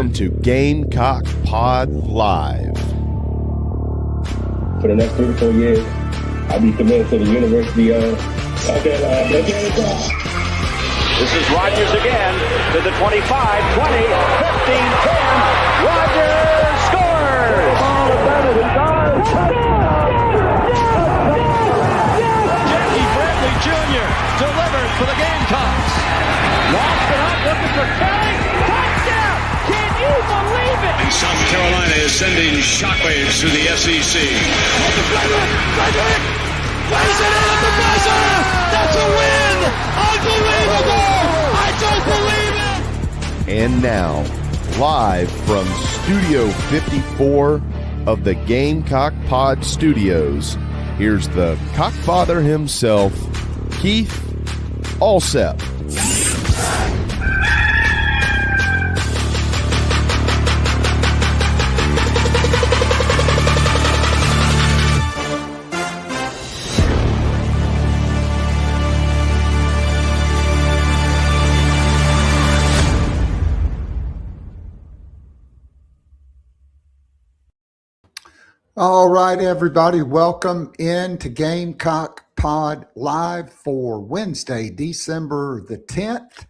Welcome to Gamecock Pod Live. For the next 3 to 4 years, I'll be committed to the University of... This is Rodgers again to the 25, 20, 15, 10. Rodgers scores! Jackie Bradley Jr. delivered for the Gamecocks. Lost it up, looking for Kelly. Touchdown! Can you believe it? And South Carolina is sending shockwaves through the SEC. Frederick plays it in at the buzzer! That's a win! Unbelievable! I don't believe it! And now, live from Studio 54 of the Gamecock Pod Studios, here's the Cockfather himself, Keith Alsep. All right, everybody, welcome into Gamecock Pod Live for Wednesday, December the 10th.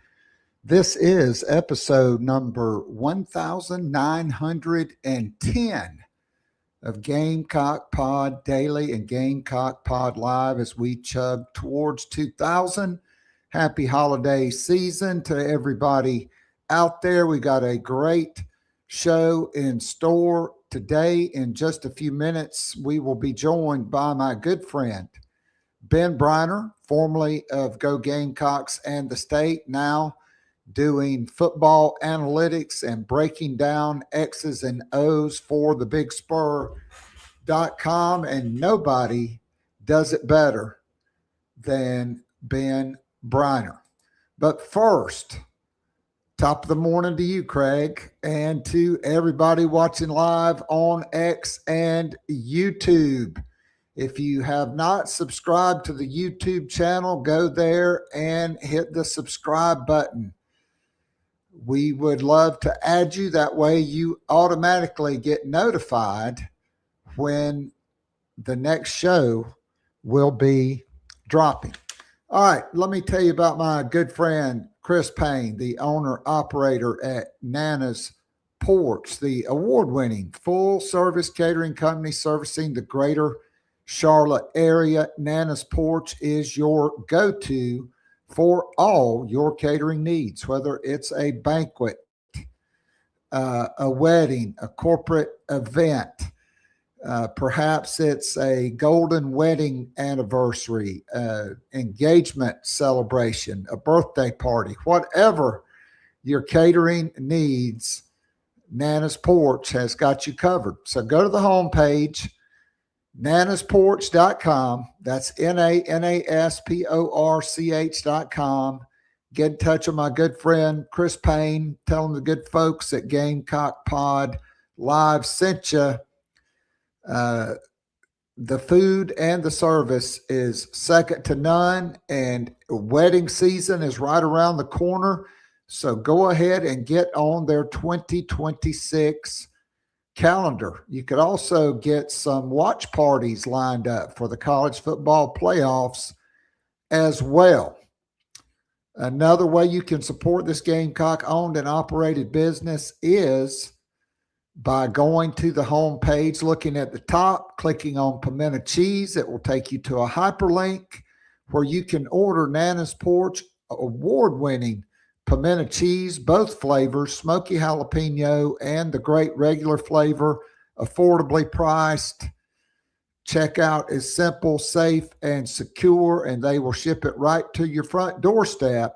This is episode number 1910 of Gamecock Pod Daily and Gamecock Pod Live as we chug towards 2000. Happy holiday season to everybody out there. We got a great show in store today. In just a few minutes, we will be joined by my good friend, Ben Breiner, formerly of Go Gamecocks and the State, now doing football analytics and breaking down X's and O's for thebigspur.com. And nobody does it better than Ben Breiner. But first, top of the morning to you, Craig, and to everybody watching live on X and YouTube. If you have not subscribed to the YouTube channel, go there and hit the subscribe button. We would love to add you. That way you automatically get notified when the next show will be dropping. All right, let me tell you about my good friend, Chris Payne, the owner-operator at Nana's Porch, the award-winning full-service catering company servicing the greater Charlotte area. Nana's Porch is your go-to for all your catering needs, whether it's a banquet, a wedding, a corporate event. Perhaps it's a golden wedding anniversary, engagement celebration, a birthday party, whatever your catering needs, Nana's Porch has got you covered. So go to the homepage, nanasporch.com. That's NANASPORCH.com. Get in touch with my good friend, Chris Payne. Tell him the good folks at Gamecock Pod Live sent you. The food and the service is second to none, and wedding season is right around the corner. So go ahead and get on their 2026 calendar. You could also get some watch parties lined up for the college football playoffs as well. Another way you can support this Gamecock owned and operated business is by going to the home page, looking at the top, clicking on pimento cheese. It will take you to a hyperlink where you can order Nana's Porch award-winning pimento cheese, both flavors, smoky jalapeno and the great regular flavor, affordably priced. Checkout is simple, safe, and secure, and they will ship it right to your front doorstep.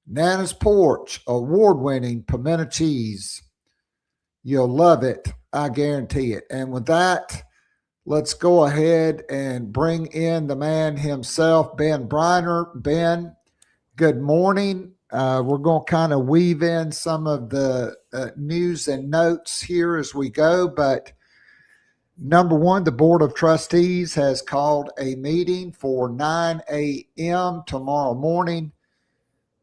Nana's Porch award-winning pimento cheese. You'll love it. I guarantee it. And with that, let's go ahead and bring in the man himself, Ben Breiner. Ben, good morning. We're going to kind of weave in some of the news and notes here as we go. But number one, the Board of Trustees has called a meeting for 9 a.m. tomorrow morning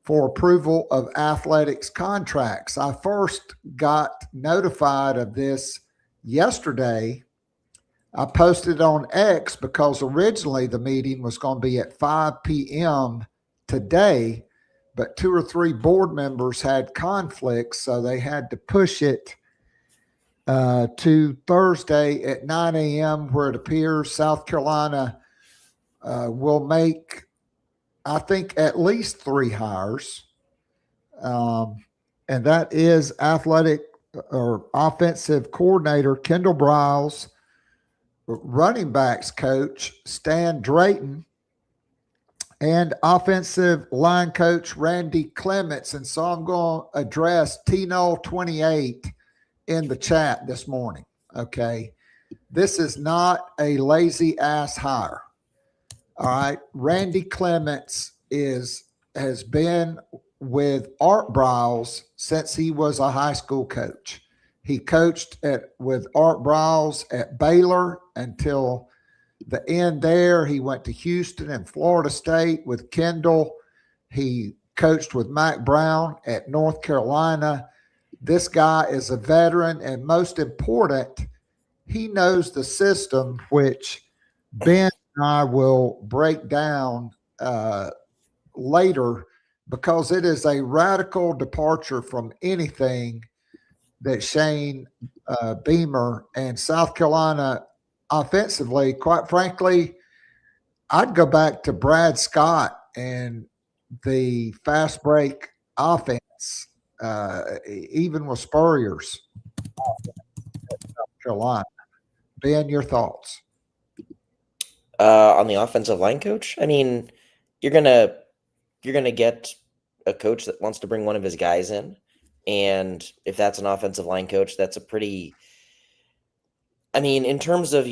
for approval of athletics contracts. I first got notified of this yesterday. I posted on X because originally the meeting was going to be at 5 p.m. today, but 2 or 3 board members had conflicts, so they had to push it to Thursday at 9 a.m., where it appears South Carolina will make, I think, at least 3 hires. And that is athletic or offensive coordinator Kendal Briles, running backs coach Stan Drayton, and offensive line coach Randy Clements. And so I'm going to address Tino28 in the chat this morning. Okay. This is not a lazy ass hire. All right. Randy Clements has been with Art Briles since he was a high school coach. He coached with Art Briles at Baylor until the end there. He went to Houston and Florida State with Kendall. He coached with Mac Brown at North Carolina. This guy is a veteran, and most important, he knows the system, which Ben and I will break down later, because it is a radical departure from anything that Shane Beamer and South Carolina offensively. Quite frankly, I'd go back to Brad Scott and the fast break offense, even with Spurrier's South Carolina. Ben, your thoughts? On the offensive line coach? I mean, you're gonna get a coach that wants to bring one of his guys in. And if that's an offensive line coach, that's a pretty, I mean, in terms of,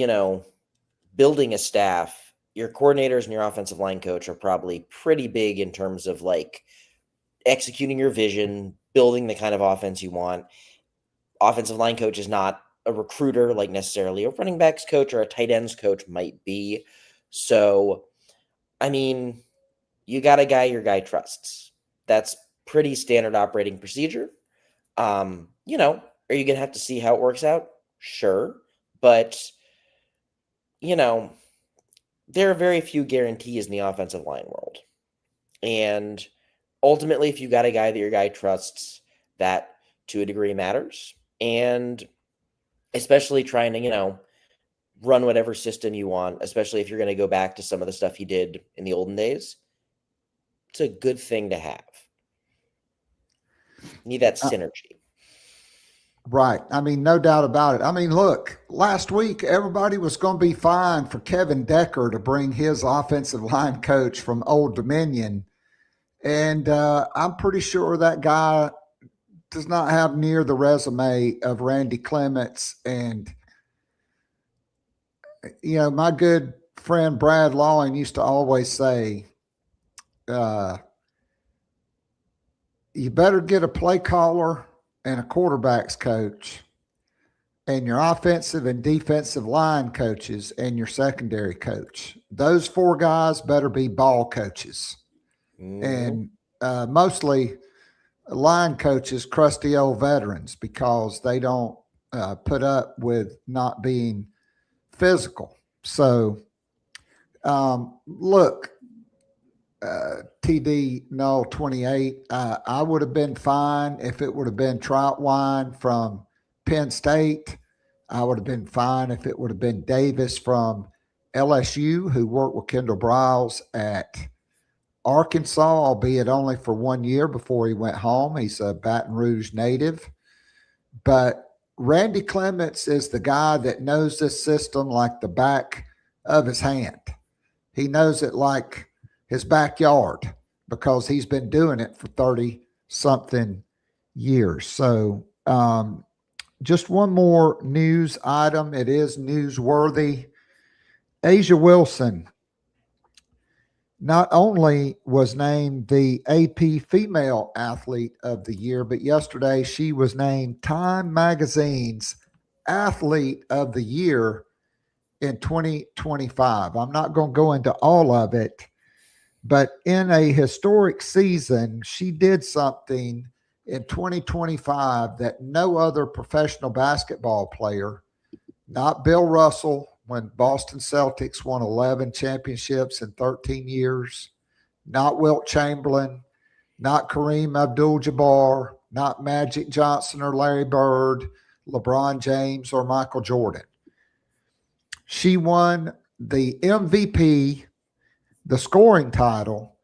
building a staff, your coordinators and your offensive line coach are probably pretty big in terms of like executing your vision, building the kind of offense you want. Offensive line coach is not a recruiter like necessarily a running backs coach or a tight ends coach might be. So, I mean, you got a guy your guy trusts. That's pretty standard operating procedure. Are you going to have to see how it works out? Sure. But, there are very few guarantees in the offensive line world. And ultimately, if you got a guy that your guy trusts, that to a degree matters. And especially trying to, run whatever system you want, especially if you're going to go back to some of the stuff he did in the olden days, it's a good thing to have. Need that synergy. Right. I mean, no doubt about it. I mean, look, last week, everybody was going to be fine for Kevin Decker to bring his offensive line coach from Old Dominion. And I'm pretty sure that guy does not have near the resume of Randy Clements. And, my good friend Brad Lawing used to always say, you better get a play caller and a quarterback's coach and your offensive and defensive line coaches and your secondary coach. Those 4 guys better be ball coaches. And mostly line coaches, crusty old veterans, because they don't put up with not being physical. So, look, TD 28. I would have been fine if it would have been Troutwine from Penn State. I would have been fine if it would have been Davis from LSU, who worked with Kendal Briles at Arkansas, albeit only for 1 year before he went home. He's a Baton Rouge native. But Randy Clements is the guy that knows this system like the back of his hand. He knows it like his backyard because he's been doing it for 30-something years. So just one more news item. It is newsworthy. Asia Wilson not only was named the AP Female Athlete of the Year, but yesterday she was named Time Magazine's Athlete of the Year in 2025. I'm not going to go into all of it, But in a historic season, she did something in 2025 that no other professional basketball player, not Bill Russell when Boston Celtics won 11 championships in 13 years, not Wilt Chamberlain, not Kareem Abdul-Jabbar, not Magic Johnson or Larry Bird, LeBron James or Michael Jordan. She won the MVP, the scoring title,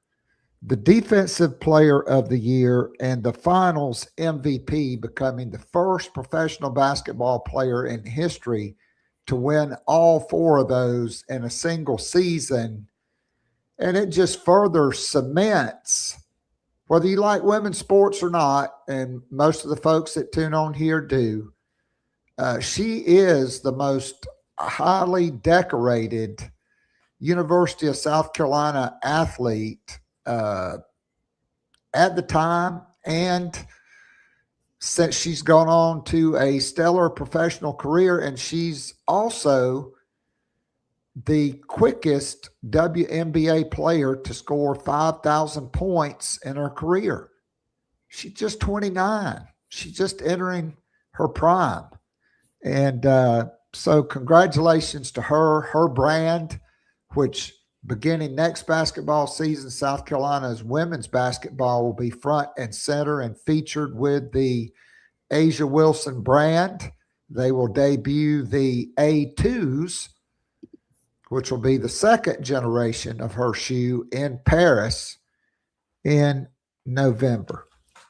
the defensive player of the year, and the finals MVP, becoming the first professional basketball player in history to win all four of those in a single season. And it just further cements, whether you like women's sports or not, and most of the folks that tune on here do, she is the most highly decorated University of South Carolina athlete at the time, and since she's gone on to a stellar professional career, and she's also the quickest WNBA player to score 5,000 points in her career. She's just 29. She's just entering her prime. And so congratulations to her brand, which beginning next basketball season, South Carolina's women's basketball will be front and center and featured with the Asia Wilson brand. They will debut the A2s, which will be the second generation of her shoe, in Paris in November.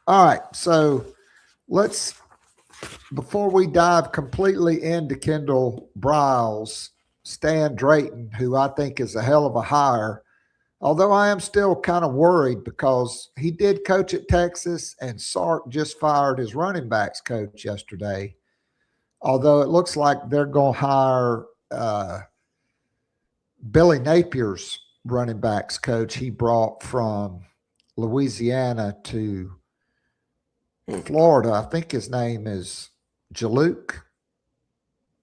All right, so before we dive completely into Kendal Briles, Stan Drayton, who I think is a hell of a hire, although I am still kind of worried because he did coach at Texas and Sark just fired his running backs coach yesterday, although it looks like they're going to hire Billy Napier's running backs coach he brought from Louisiana to Florida. I think his name is Jaluk.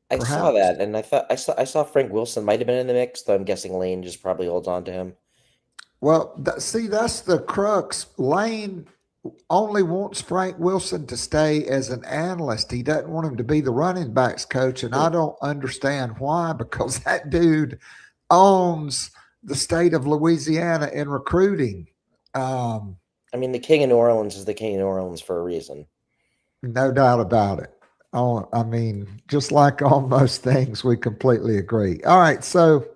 I saw that, and I saw Frank Wilson might have been in the mix, though I'm guessing Lane just probably holds on to him. Well, see, that's the crux. Lane only wants Frank Wilson to stay as an analyst. He doesn't want him to be the running backs coach, and I don't understand why, because that dude owns the state of Louisiana in recruiting. I mean, the king of New Orleans is the king of New Orleans for a reason. No doubt about it. Oh, I mean, just like on most things, we completely agree. All right, so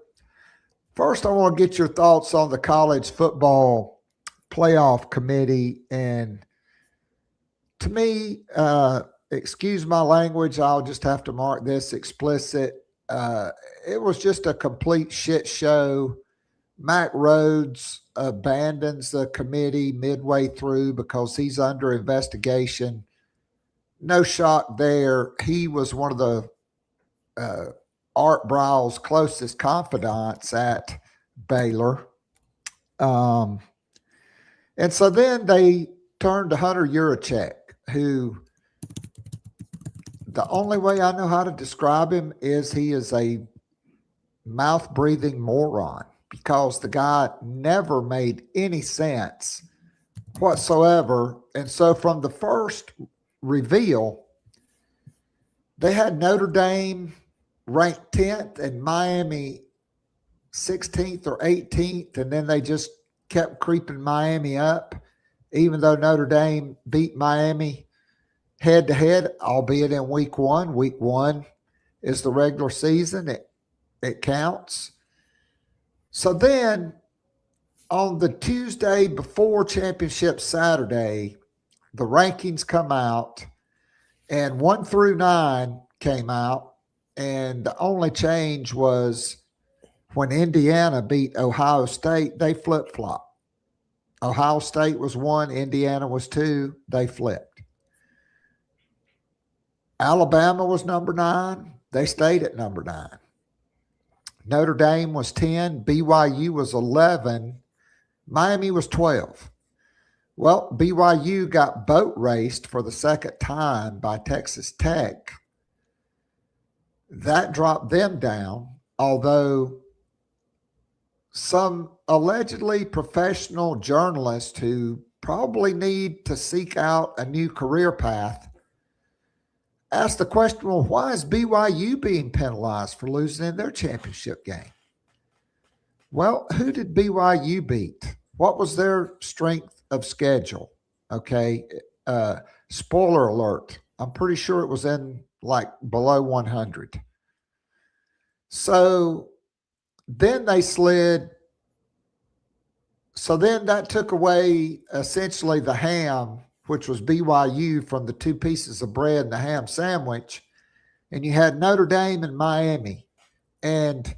first I want to get your thoughts on the college football playoff committee. And to me, excuse my language, I'll just have to mark this explicit. It was just a complete shit show. Mack Rhodes abandons the committee midway through because he's under investigation. No shock there. He was one of the Art Briles' closest confidants at Baylor. And so then they turned to Hunter Yurachek, who the only way I know how to describe him is he is a mouth-breathing moron, because the guy never made any sense whatsoever. And so from the first reveal, they had Notre Dame ranked 10th and Miami 16th or 18th, and then they just kept creeping Miami up, even though Notre Dame beat Miami head-to-head, albeit in week one. Week one is the regular season. It counts. So then on the Tuesday before Championship Saturday, the rankings come out, and 1 through 9 came out, and the only change was when Indiana beat Ohio State, they flip-flopped. Ohio State was 1, Indiana was 2, they flipped. Alabama was number 9, they stayed at number 9. Notre Dame was 10, BYU was 11, Miami was 12. Well, BYU got boat raced for the second time by Texas Tech. That dropped them down, although some allegedly professional journalists who probably need to seek out a new career path asked the question, well, why is BYU being penalized for losing in their championship game? Well, who did BYU beat? What was their strength of schedule? Okay. Spoiler alert. I'm pretty sure it was in like below 100. So then they slid. So then that took away essentially the ham, which was BYU, from the two pieces of bread and the ham sandwich. And you had Notre Dame and Miami. And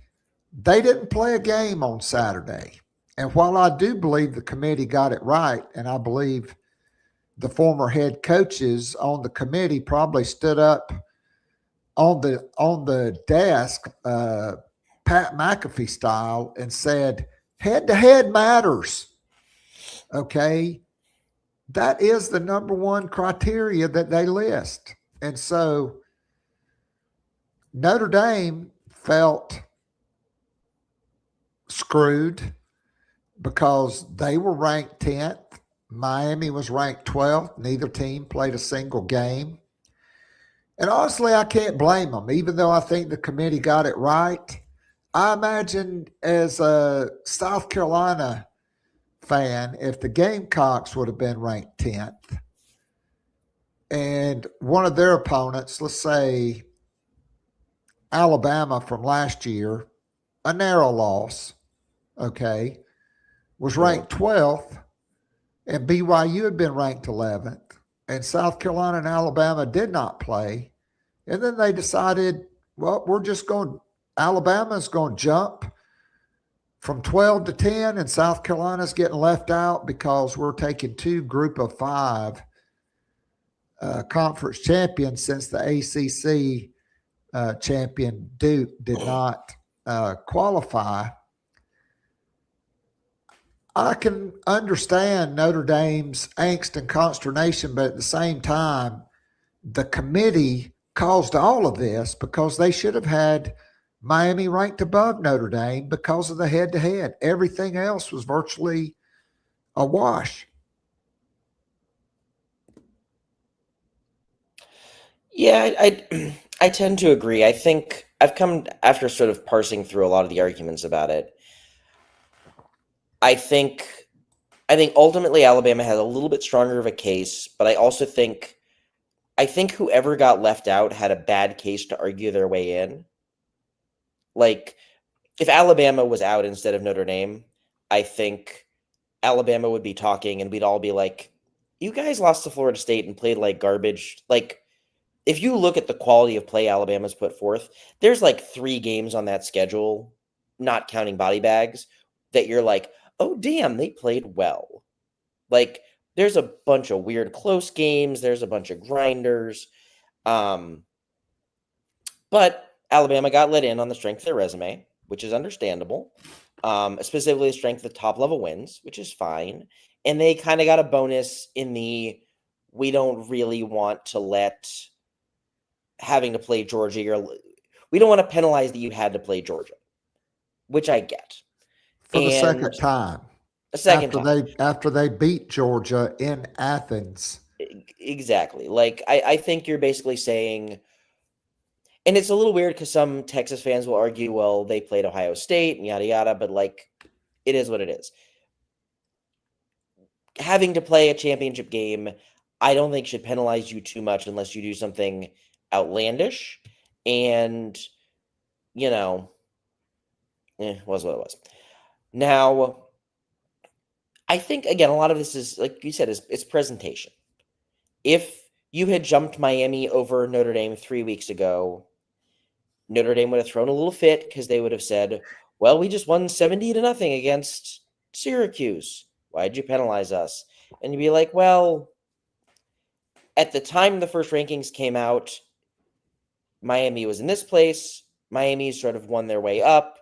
they didn't play a game on Saturday. And while I do believe the committee got it right, and I believe the former head coaches on the committee probably stood up on the desk, Pat McAfee style, and said, head-to-head matters. Okay? That is the number one criteria that they list. And so Notre Dame felt screwed because they were ranked 10th. Miami was ranked 12th. Neither team played a single game. And honestly, I can't blame them, even though I think the committee got it right. I imagine as a South Carolina fan, if the Gamecocks would have been ranked 10th and one of their opponents, let's say Alabama from last year, a narrow loss, okay, was ranked 12th, and BYU had been ranked 11th, and South Carolina and Alabama did not play. And then they decided, well, Alabama's going to jump from 12 to 10, and South Carolina's getting left out because we're taking two group of five conference champions, since the ACC champion Duke did not qualify. I can understand Notre Dame's angst and consternation, but at the same time, the committee caused all of this because they should have had Miami ranked above Notre Dame because of the head-to-head. Everything else was virtually a wash. Yeah, I tend to agree. I think I've come after sort of parsing through a lot of the arguments about it. I think ultimately Alabama has a little bit stronger of a case, but I also think whoever got left out had a bad case to argue their way in. Like, if Alabama was out instead of Notre Dame, I think Alabama would be talking and we'd all be like, you guys lost to Florida State and played like garbage. Like, if you look at the quality of play Alabama's put forth, there's like 3 games on that schedule, not counting body bags, that you're like, oh, damn, they played well. Like, there's a bunch of weird close games. There's a bunch of grinders. But Alabama got let in on the strength of their resume, which is understandable. Specifically the strength of top-level wins, which is fine. And they kind of got a bonus in the we don't really want to let having to play Georgia, we don't want to penalize that you had to play Georgia, which I get. For the second time. After they beat Georgia in Athens. Exactly. Like, I think you're basically saying, and it's a little weird because some Texas fans will argue, well, they played Ohio State and yada, yada, but like, it is what it is. Having to play a championship game, I don't think should penalize you too much unless you do something outlandish. And, was what it was. Now, I think, again, a lot of this is, like you said, it's presentation. If you had jumped Miami over Notre Dame 3 weeks ago, Notre Dame would have thrown a little fit because they would have said, well, we just won 70-0 against Syracuse. Why'd you penalize us? And you'd be like, well, at the time the first rankings came out, Miami was in this place. Miami sort of won their way up.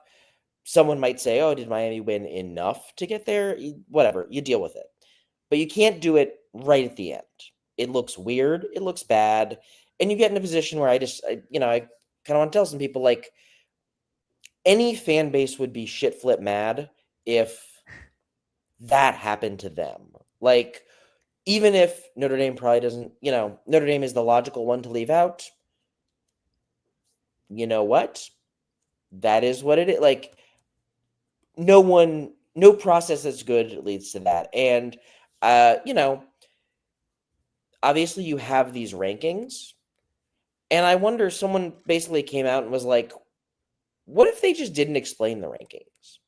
Someone might say, oh, did Miami win enough to get there? Whatever, you deal with it. But you can't do it right at the end. It looks weird. It looks bad. And you get in a position where I kind of want to tell some people, like, any fan base would be shit flip mad if that happened to them. Like, even if Notre Dame probably doesn't, Notre Dame is the logical one to leave out. You know what? That is what it is. Like, no process that's good leads to that. And, obviously you have these rankings. And I wonder, someone basically came out and was like, what if they just didn't explain the rankings?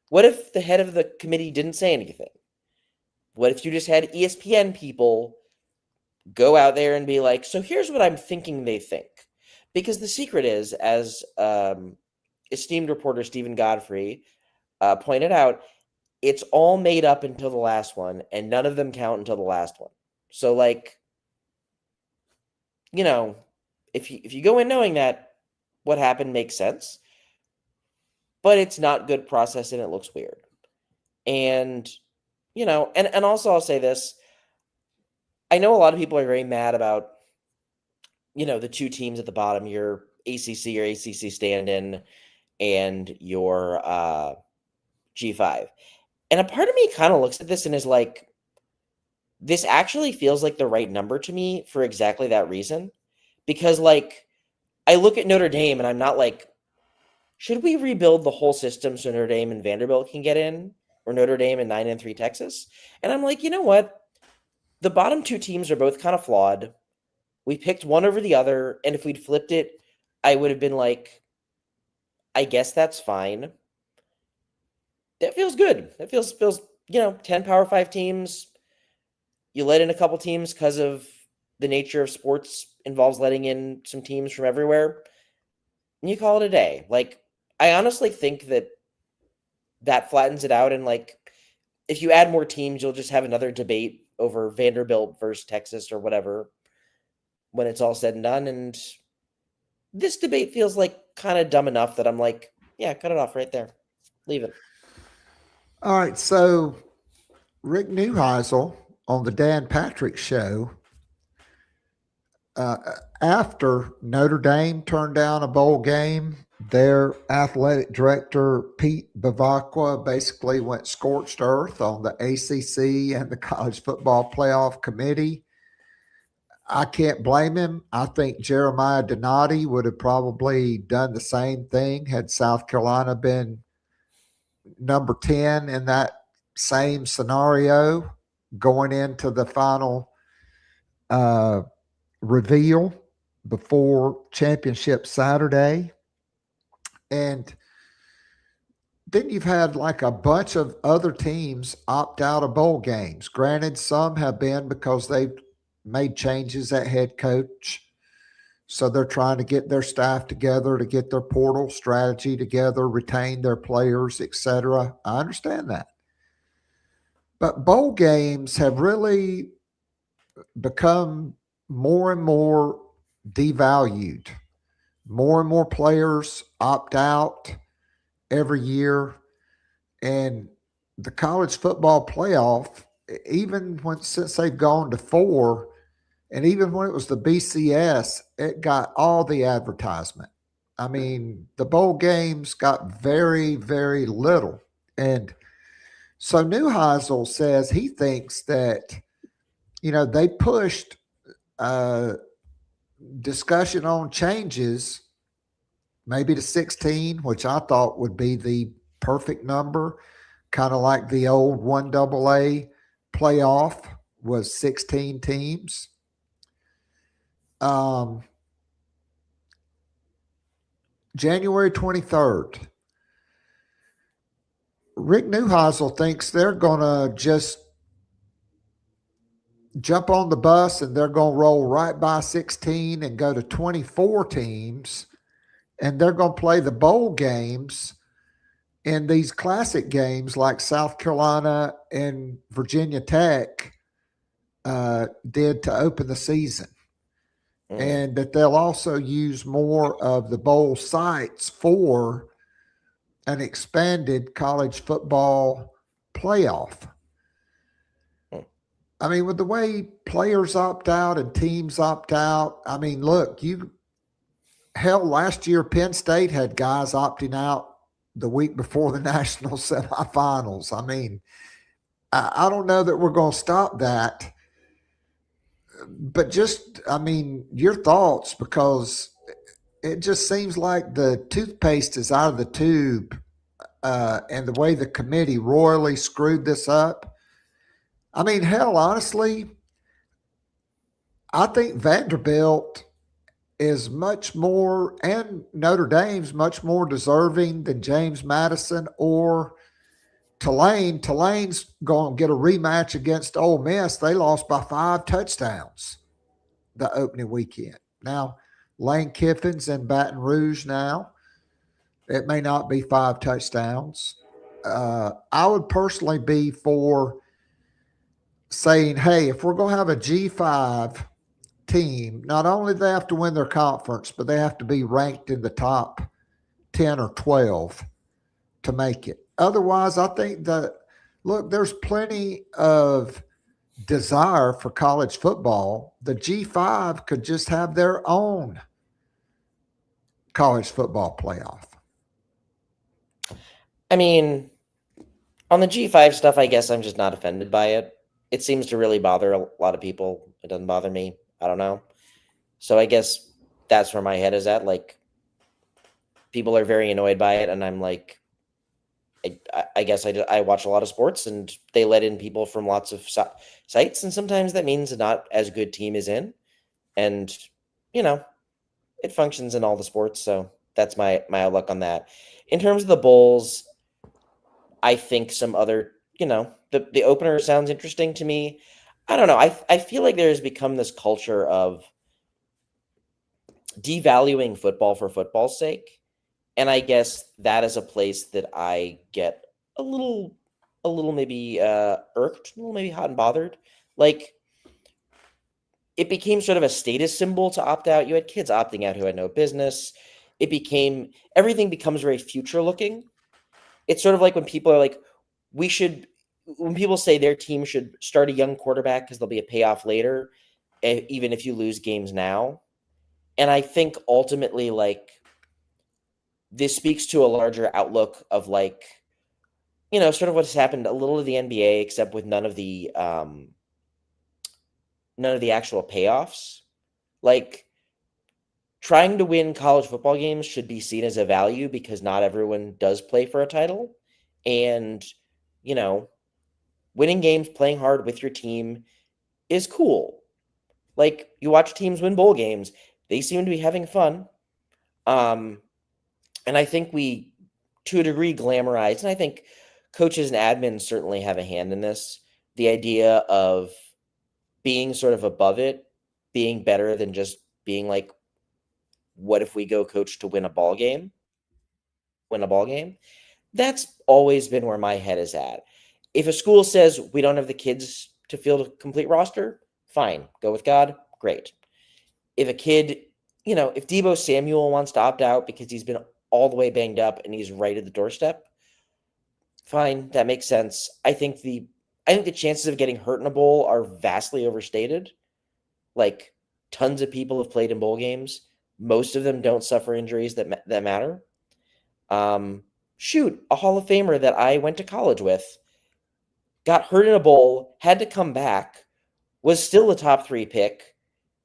What if the head of the committee didn't say anything? What if you just had ESPN people go out there and be like, so here's what I'm thinking they think? Because the secret is, as esteemed reporter Stephen Godfrey pointed out, it's all made up until the last one, and none of them count until the last one. So, like, if you go in knowing that what happened makes sense, but it's not good process and it looks weird. And, and also I'll say this. I know a lot of people are very mad about, the two teams at the bottom, your ACC stand-in and your G5. And a part of me kind of looks at this and is like, this actually feels like the right number to me for exactly that reason. Because, like, I look at Notre Dame and I'm not like, should we rebuild the whole system so Notre Dame and Vanderbilt can get in? Or Notre Dame and 9-3 Texas? And I'm like, you know what? The bottom two teams are both kind of flawed. We picked one over the other. And if we'd flipped it, I would have been like, I guess that's fine. That feels good. That feels 10 Power 5 teams. You let in a couple teams because of the nature of sports involves letting in some teams from everywhere. And you call it a day. Like, I honestly think that flattens it out. And, like, if you add more teams, you'll just have another debate over Vanderbilt versus Texas or whatever when it's all said and done. And this debate feels like kind of dumb enough that I'm like, yeah, cut it off right there. Leave it. All right. So Rick Neuheisel on the Dan Patrick Show, after Notre Dame turned down a bowl game, their athletic director, Pete Bavacqua, basically went scorched earth on the ACC and the College Football Playoff Committee. I can't blame him. I think Jeremiah Donati would have probably done the same thing had South Carolina been number 10 in that same scenario going into the final reveal before championship Saturday. And then you've had like a bunch of other teams opt out of bowl games. Granted, some have been because they've made changes at head coach. So they're trying to get their staff together, to get their portal strategy together, retain their players, etc. I understand that. But bowl games have really become more and more devalued. More and more players opt out every year. And the college football playoff, even since they've gone to 4, and even when it was the BCS, it got all the advertisement. I mean, the bowl games got very, very little. And so Neuheisel says he thinks that, they pushed discussion on changes maybe to 16, which I thought would be the perfect number, kind of like the old 1AA playoff was 16 teams. January 23rd, Rick Neuheisel thinks they're going to just jump on the bus and they're going to roll right by 16 and go to 24 teams, and they're going to play the bowl games in these classic games like South Carolina and Virginia Tech did to open the season. And that they'll also use more of the bowl sites for an expanded college football playoff. I mean, with the way players opt out and teams opt out, I mean, look, last year Penn State had guys opting out the week before the national semifinals. I mean, I don't know that we're going to stop that. But just, I mean, your thoughts, because it just seems like the toothpaste is out of the tube, and the way the committee royally screwed this up. I mean, hell, honestly, I think Vanderbilt is much more, and Notre Dame's much more deserving than James Madison or Tulane. Tulane's going to get a rematch against Ole Miss. They lost by 5 touchdowns the opening weekend. Now, Lane Kiffin's in Baton Rouge now. It may not be 5 touchdowns. I would personally be for saying, hey, if we're going to have a G5 team, not only do they have to win their conference, but they have to be ranked in the top 10 or 12 to make it. Otherwise, I think that, look, there's plenty of desire for college football. The G5 could just have their own college football playoff. I mean, on the G5 stuff, I guess I'm just not offended by it. It seems to really bother a lot of people. It doesn't bother me. I don't know. So I guess that's where my head is at. Like, people are very annoyed by it, and I'm like, I guess I watch a lot of sports, and they let in people from lots of sites, and sometimes that means a not as good team is in, and it functions in all the sports. So that's my outlook on that. In terms of the bowls, I think some other, the opener sounds interesting to me. I don't know. I feel like there has become this culture of devaluing football for football's sake. And I guess that is a place that I get a little maybe irked, a little maybe hot and bothered. Like, it became sort of a status symbol to opt out. You had kids opting out who had no business. Everything becomes very future looking. It's sort of like when people are like, when people say their team should start a young quarterback because there'll be a payoff later, even if you lose games now. And I think ultimately, like, this speaks to a larger outlook of, like, sort of what's happened a little to the NBA, except with none of the actual payoffs. Like, trying to win college football games should be seen as a value because not everyone does play for a title. And, winning games, playing hard with your team is cool. Like, you watch teams win bowl games, they seem to be having fun. And I think we, to a degree, glamorize, and I think coaches and admins certainly have a hand in this, the idea of being sort of above it, being better than just being like, what if we go coach to win a ball game? That's always been where my head is at. If a school says we don't have the kids to field a complete roster, fine, go with God, great. If a kid, if Deebo Samuel wants to opt out because he's been all the way banged up and he's right at the doorstep, fine, that makes sense. I think the chances of getting hurt in a bowl are vastly overstated. Like, tons of people have played in bowl games. Most of them don't suffer injuries that matter. A Hall of Famer that I went to college with got hurt in a bowl, had to come back, was still a top 3 pick,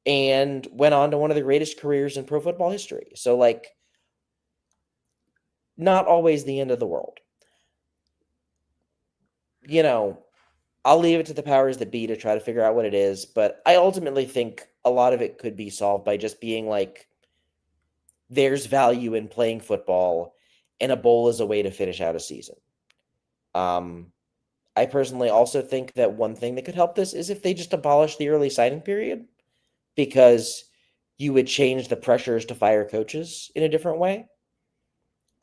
and went on to one of the greatest careers in pro football history. So, like, not always the end of the world. I'll leave it to the powers that be to try to figure out what it is, but I ultimately think a lot of it could be solved by just being like, there's value in playing football, and a bowl is a way to finish out a season. I personally also think that one thing that could help this is if they just abolish the early signing period, because you would change the pressures to fire coaches in a different way.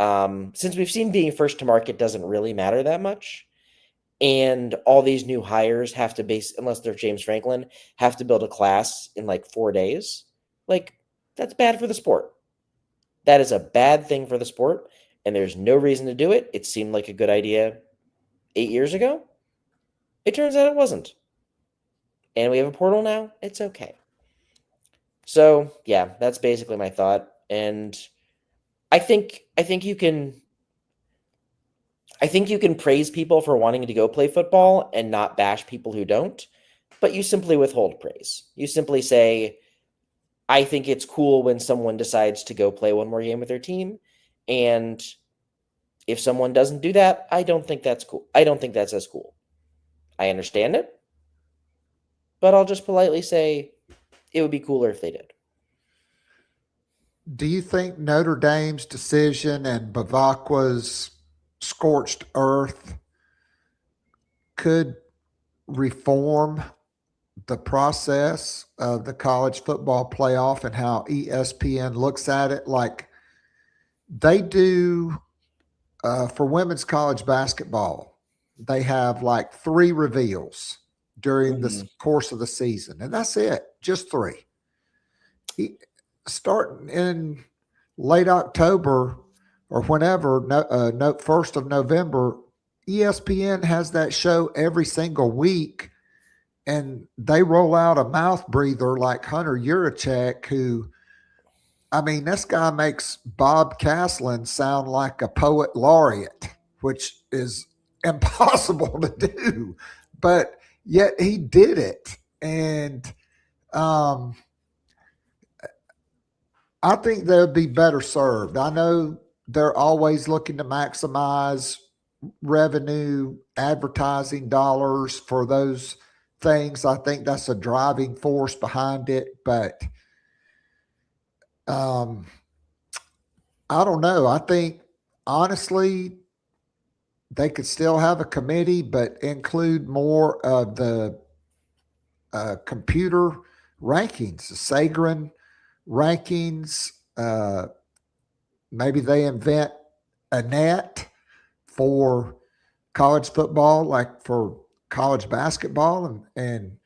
Since we've seen being first to market doesn't really matter that much, and all these new hires have to unless they're James Franklin, have to build a class in like 4 days. Like, that's bad for the sport. That is a bad thing for the sport, and there's no reason to do it. It seemed like a good idea 8 years ago. It turns out it wasn't. And we have a portal now. It's okay. So, yeah, that's basically my thought. And I think you can I think you can praise people for wanting to go play football and not bash people who don't, but you simply withhold praise. You simply say, I think it's cool when someone decides to go play one more game with their team. And if someone doesn't do that, I don't think that's cool. I don't think that's as cool. I understand it, but I'll just politely say it would be cooler if they did. Do you think Notre Dame's decision and Bavacqua's scorched earth could reform the process of the college football playoff and how ESPN looks at it? Like they do for women's college basketball, they have like 3 reveals during the course of the season, and that's it, just 3. Starting in late October or whenever, 1st of November, ESPN has that show every single week, and they roll out a mouth breather like Hunter Yurachek, who, I mean, this guy makes Bob Caslin sound like a poet laureate, which is impossible to do, but yet he did it. And I think they'll be better served. I know they're always looking to maximize revenue, advertising dollars for those things. I think that's a driving force behind it, but I don't know. I think honestly, they could still have a committee, but include more of the computer rankings, the Sagarin rankings. Maybe they invent a net for college football, like for college basketball, and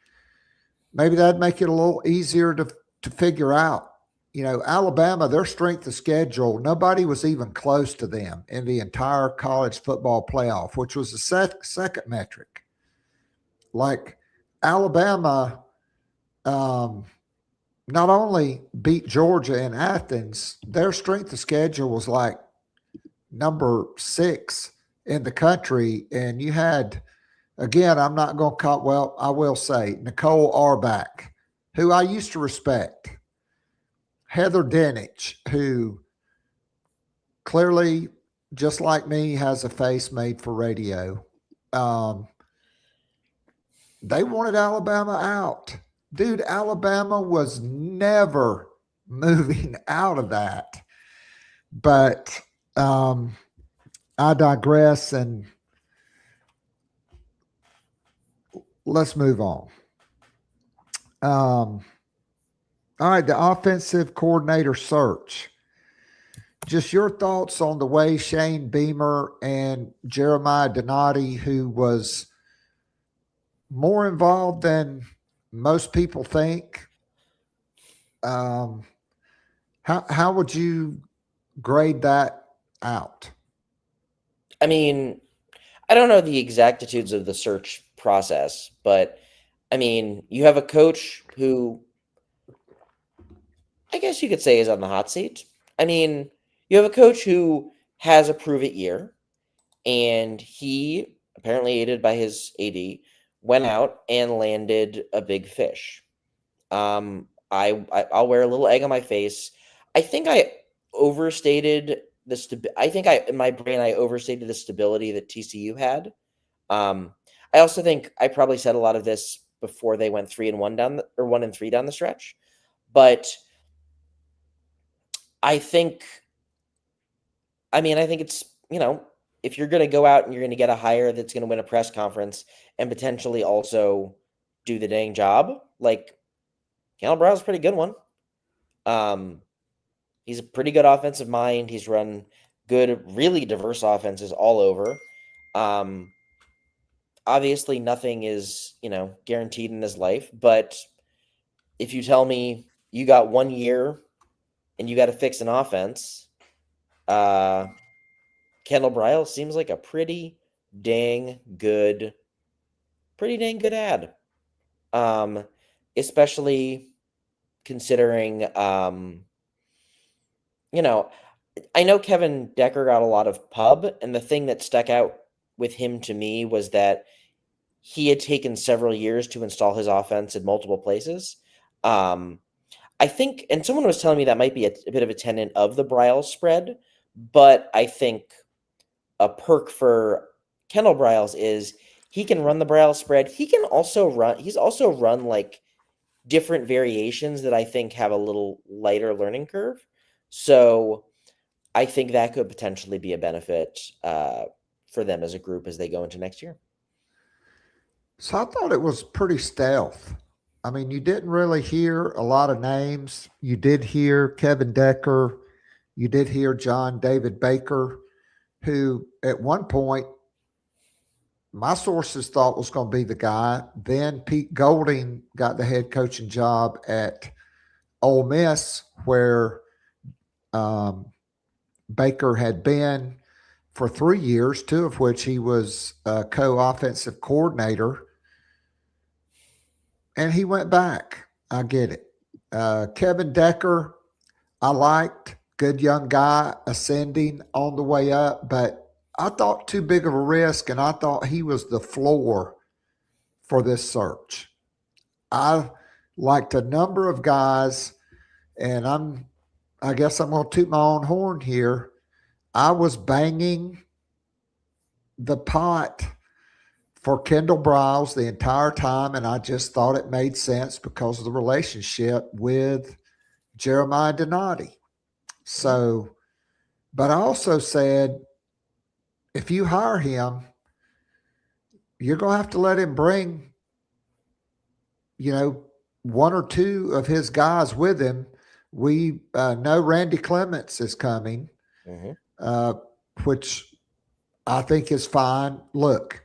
maybe that'd make it a little easier to figure out. You know, Alabama, their strength of schedule, nobody was even close to them in the entire college football playoff, which was the second metric. Like Alabama not only beat Georgia in Athens, their strength of schedule was like number 6 in the country. And you had, again, I'm not going to call, well, I will say, Nicole Auerbach, who I used to respect, Heather Dinich, who clearly, just like me, has a face made for radio. They wanted Alabama out. Dude, Alabama was never moving out of that. But I digress, and let's move on. All right, the offensive coordinator search. Just your thoughts on the way Shane Beamer and Jeremiah Donati, who was more involved than most people think. How would you grade that out? I mean, I don't know the exactitudes of the search process, but I mean, you have a coach who I guess you could say is on the hot seat. I mean, you have a coach who has a prove-it year, and he, apparently aided by his AD, went out and landed a big fish. I'll wear a little egg on my face. I think I overstated in my brain I overstated the stability that TCU had. I also think I probably said a lot of this before they went 3-1 1-3 down the stretch, but I think it's, if you're going to go out and you're going to get a hire that's going to win a press conference and potentially also do the dang job, like Kendal Briles is a pretty good one. He's a pretty good offensive mind. He's run good, really diverse offenses all over. Obviously nothing is, guaranteed in this life, but if you tell me you got 1 year and you got to fix an offense, Kendal Briles seems like a pretty dang good ad. Especially considering, I know Kevin Decker got a lot of pub, and the thing that stuck out with him to me was that he had taken several years to install his offense in multiple places. I think, and someone was telling me that might be a bit of a tenet of the Briles spread, but I think a perk for Kendal Briles is he can run the Briles spread. He's also run like different variations that I think have a little lighter learning curve. So I think that could potentially be a benefit for them as a group as they go into next year. So I thought it was pretty stealth. I mean, you didn't really hear a lot of names. You did hear Kevin Decker. You did hear John David Baker, who at one point my sources thought was going to be the guy. Then Pete Golding got the head coaching job at Ole Miss, where Baker had been for 3 years, 2 of which he was a co-offensive coordinator. And he went back. I get it. Kevin Decker, I liked. Good young guy, ascending on the way up, but I thought too big of a risk, and I thought he was the floor for this search. I liked a number of guys, and I guess I'm going to toot my own horn here. I was banging the pot for Kendal Briles the entire time, and I just thought it made sense because of the relationship with Jeremiah Donati. So, but I also said, if you hire him, you're going to have to let him bring, 1 or 2 of his guys with him. We know Randy Clements is coming, which I think is fine. Look,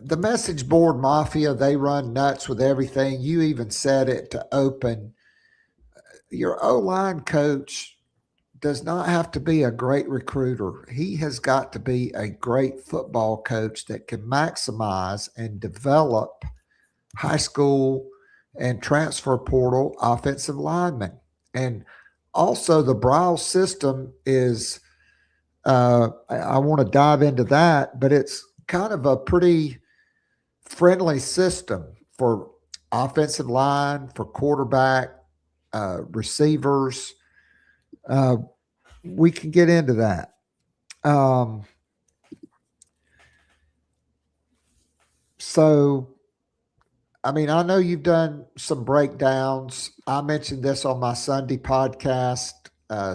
the message board mafia, they run nuts with everything. You even said it to open. Your O-line coach does not have to be a great recruiter. He has got to be a great football coach that can maximize and develop high school and transfer portal offensive linemen. And also the Briles system is, I want to dive into that, but it's kind of a pretty friendly system for offensive line, for quarterback, receivers. We can get into that. So, I mean, I know you've done some breakdowns. I mentioned this on my Sunday podcast.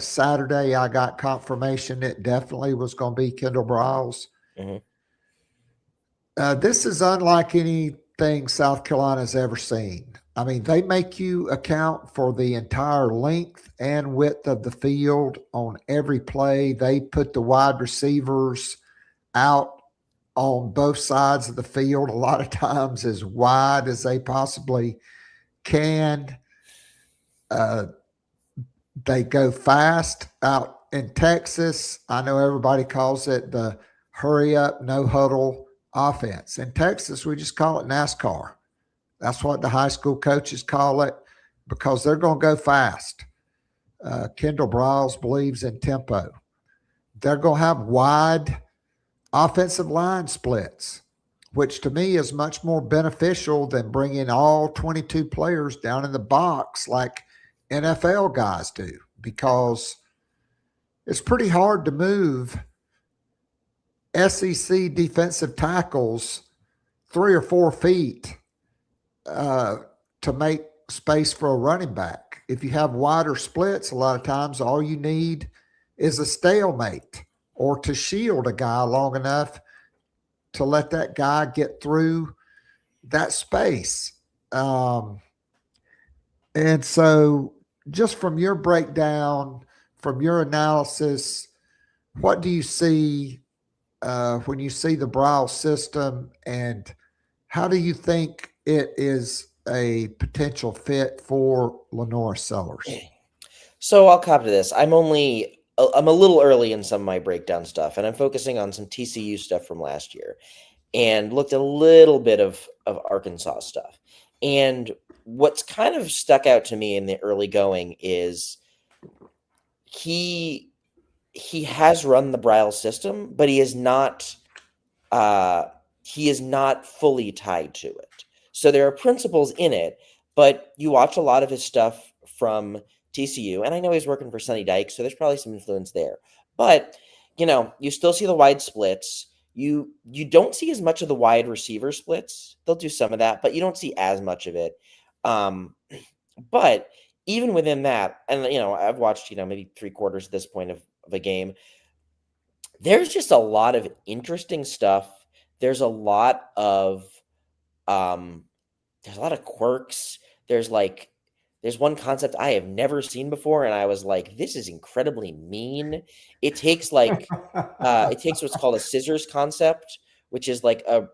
Saturday, I got confirmation it definitely was going to be Kendal Briles. This is unlike anything South Carolina's ever seen. I mean, they make you account for the entire length and width of the field on every play. They put the wide receivers out on both sides of the field, a lot of times as wide as they possibly can. They go fast out in Texas. I know everybody calls it the hurry up, no huddle offense. In Texas, we just call it NASCAR. That's what the high school coaches call it because they're going to go fast. Kendal Briles believes in tempo. They're going to have wide offensive line splits, which to me is much more beneficial than bringing all 22 players down in the box like NFL guys do, because it's pretty hard to move SEC defensive tackles 3 or 4 feet to make space for a running back. If you have wider splits, a lot of times all you need is a stalemate or to shield a guy long enough to let that guy get through that space. And so just from your breakdown, from your analysis, what do you see when you see the Briles system, and how do you think it is a potential fit for Lenora Sellers? So I'll cop to this. I'm a little early in some of my breakdown stuff, and I'm focusing on some TCU stuff from last year and looked at a little bit of Arkansas stuff. And what's kind of stuck out to me in the early going is he he has run the Briles system, but he is not fully tied to it. So there are principles in it, but you watch a lot of his stuff from TCU, and I know he's working for Sonny Dykes, so there's probably some influence there. But you still see the wide splits. You don't see as much of the wide receiver splits. They'll do some of that, but you don't see as much of it. But even within that, and I've watched maybe 3/4 at this point of a game. There's just a lot of interesting stuff. There's a lot of quirks. There's one concept I have never seen before, and I was like, this is incredibly mean. It takes what's called a scissors concept, which is like a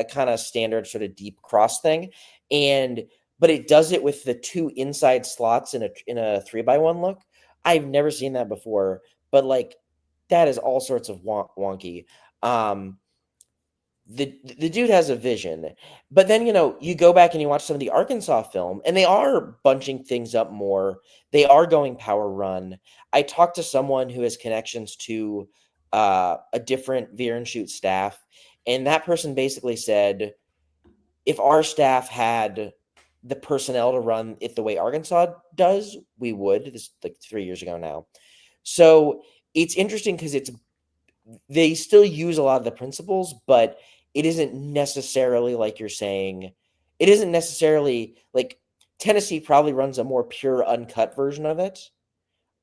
kind of standard sort of deep cross thing, but it does it with the two inside slots in a 3x1 look. I've never seen that before, but that is all sorts of wonky. The dude has a vision, but then you go back and you watch some of the Arkansas film, and they are bunching things up more. They are going power run. I talked to someone who has connections to a different veer and shoot staff, and that person basically said, if our staff had the personnel to run it the way Arkansas does, we would. This is 3 years ago now. So it's interesting because they still use a lot of the principles, but it isn't necessarily like you're saying. It isn't necessarily like Tennessee probably runs a more pure, uncut version of it,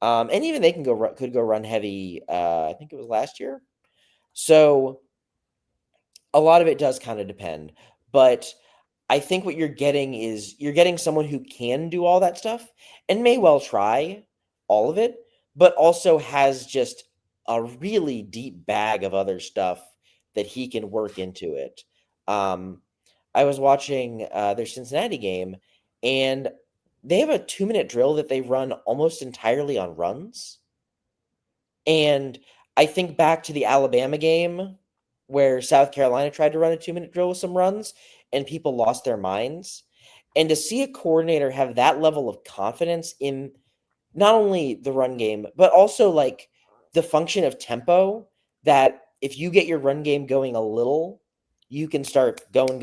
and even they could go run heavy. I think it was last year. So a lot of it does kind of depend, but I think what you're getting someone who can do all that stuff and may well try all of it, but also has just a really deep bag of other stuff that he can work into it. I was watching their Cincinnati game, and they have a 2-minute drill that they run almost entirely on runs. And I think back to the Alabama game where South Carolina tried to run a 2-minute drill with some runs, and people lost their minds. And to see a coordinator have that level of confidence in not only the run game, but also the function of tempo, that if you get your run game going a little, you can start going.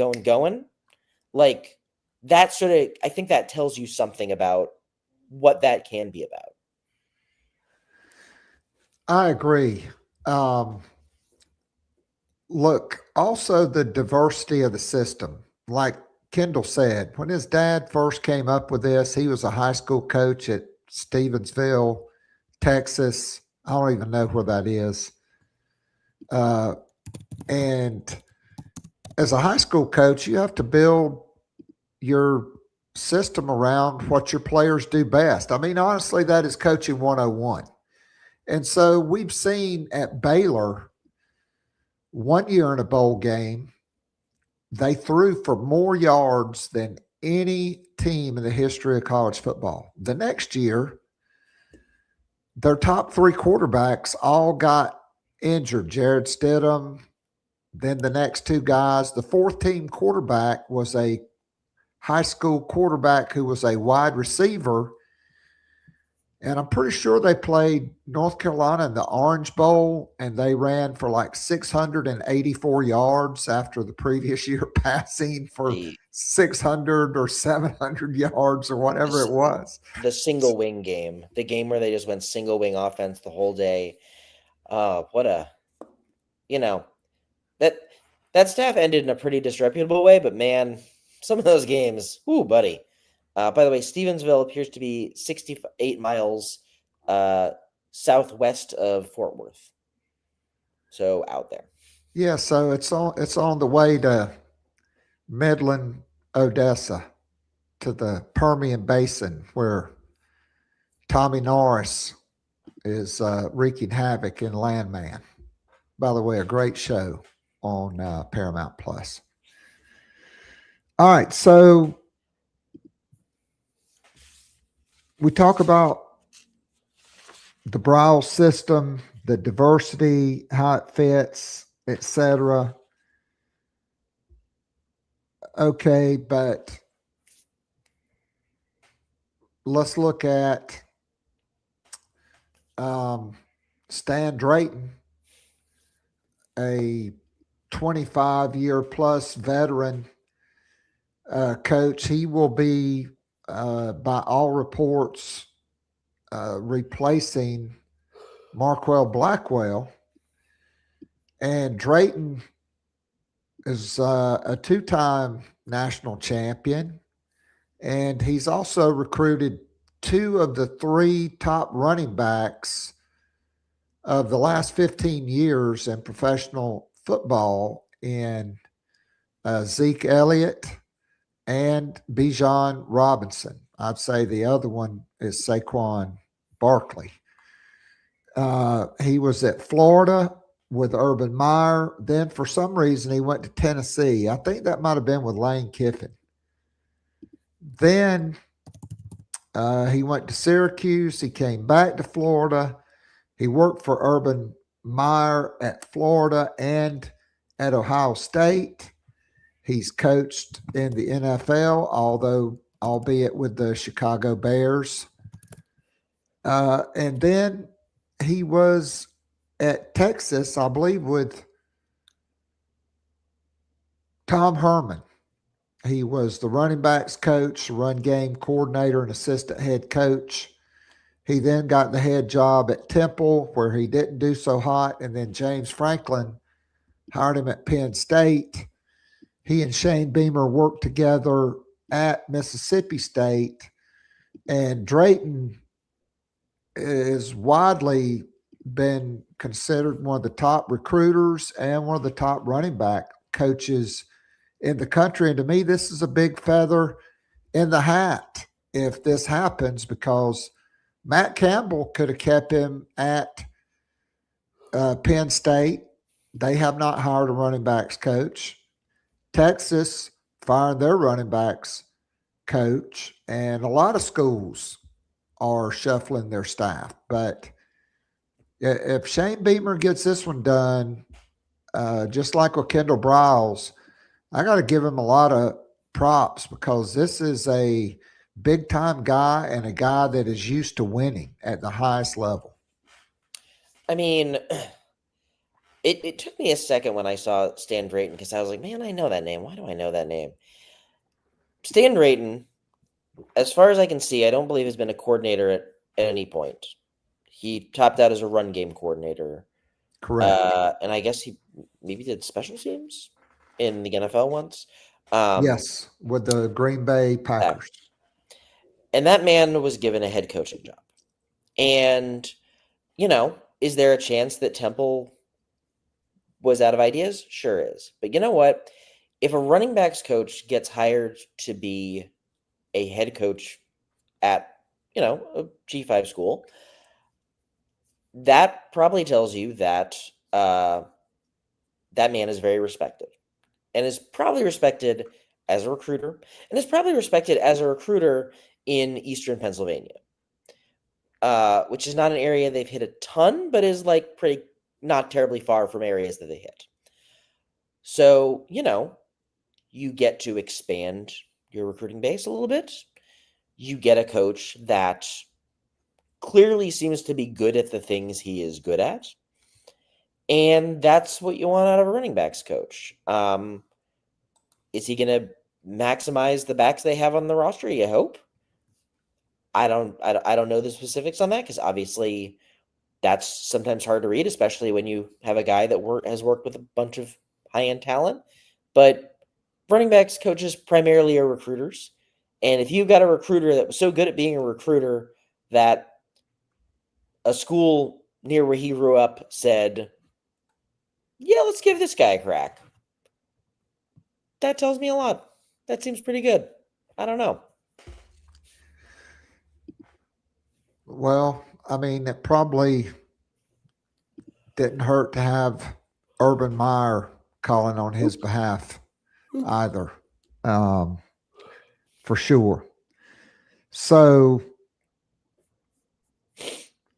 That sort of, I think that tells you something about what that can be about. I agree. Look, also the diversity of the system. Like Kendall said, when his dad first came up with this, he was a high school coach at Stevensville, Texas. I don't even know where that is. And as a high school coach, you have to build your system around what your players do best. I mean, honestly, that is coaching 101. And so we've seen at Baylor, one year in a bowl game, they threw for more yards than any team in the history of college football. The next year, their top 3 quarterbacks all got injured. Jared Stidham, then the next 2 guys. The 4th team quarterback was a high school quarterback who was a wide receiver. And I'm pretty sure they played North Carolina in the Orange Bowl, and they ran for 684 yards after the previous year passing for 600 or 700 yards or whatever it was. The single wing game, the game where they just went single wing offense the whole day. That staff ended in a pretty disreputable way, but man, some of those games, ooh, buddy. By the way, Stevensville appears to be 68 miles southwest of Fort Worth. So out there. Yeah, so it's on the way to Midland, Odessa, to the Permian Basin, where Tommy Norris is wreaking havoc in Landman. By the way, a great show on Paramount Plus. All right, so we talk about the Briles system, the diversity, how it fits, etc. Okay, but let's look at Stan Drayton, a 25-year plus veteran coach. He will be, by all reports, replacing Marquell Blackwell. And Drayton is a two-time national champion, and he's also recruited 2 of the 3 top running backs of the last 15 years in professional football in Zeke Elliott and Bijan Robinson. I'd say the other one is Saquon Barkley. He was at Florida with Urban Meyer. Then for some reason he went to Tennessee. I think that might have been with Lane Kiffin. Then he went to Syracuse. He came back to Florida. He worked for Urban Meyer at Florida and at Ohio State. He's coached in the NFL, albeit with the Chicago Bears. And then he was at Texas, I believe, with Tom Herman. He was the running backs coach, run game coordinator, and assistant head coach. He then got the head job at Temple, where he didn't do so hot, and then James Franklin hired him at Penn State. He and Shane Beamer worked together at Mississippi State, and Drayton is widely been considered one of the top recruiters and one of the top running back coaches in the country. And to me, this is a big feather in the hat if this happens, because Matt Campbell could have kept him at Penn State. They have not hired a running backs coach. Texas fired their running backs coach, and a lot of schools are shuffling their staff. But if Shane Beamer gets this one done, just like with Kendal Briles, I got to give him a lot of props, because this is a big-time guy and a guy that is used to winning at the highest level. I mean, it took me a second when I saw Stan Drayton, because I was like, man, I know that name. Why do I know that name? Stan Drayton, as far as I can see, I don't believe has been a coordinator at any point. He topped out as a run game coordinator. Correct. And I guess he maybe did special teams in the NFL once. Yes, with the Green Bay Packers. And that man was given a head coaching job. And, is there a chance that Temple was out of ideas? Sure is. But you know what? If a running backs coach gets hired to be a head coach at, a G5 school, that probably tells you that that man is very respected, and is probably respected as a recruiter, and is probably respected as a recruiter in Eastern Pennsylvania, which is not an area they've hit a ton, but is like pretty not terribly far from areas that they hit. So, you get to expand your recruiting base a little bit. You get a coach that clearly seems to be good at the things he is good at. And that's what you want out of a running backs coach. Is he going to maximize the backs they have on the roster? You hope. I don't know the specifics on that, because obviously that's sometimes hard to read, especially when you have a guy that has worked with a bunch of high-end talent. But running backs coaches primarily are recruiters. And if you've got a recruiter that was so good at being a recruiter that a school near where he grew up said, yeah, let's give this guy a crack, that tells me a lot. That seems pretty good. I don't know. Well, I mean, it probably didn't hurt to have Urban Meyer calling on his behalf either, for sure. So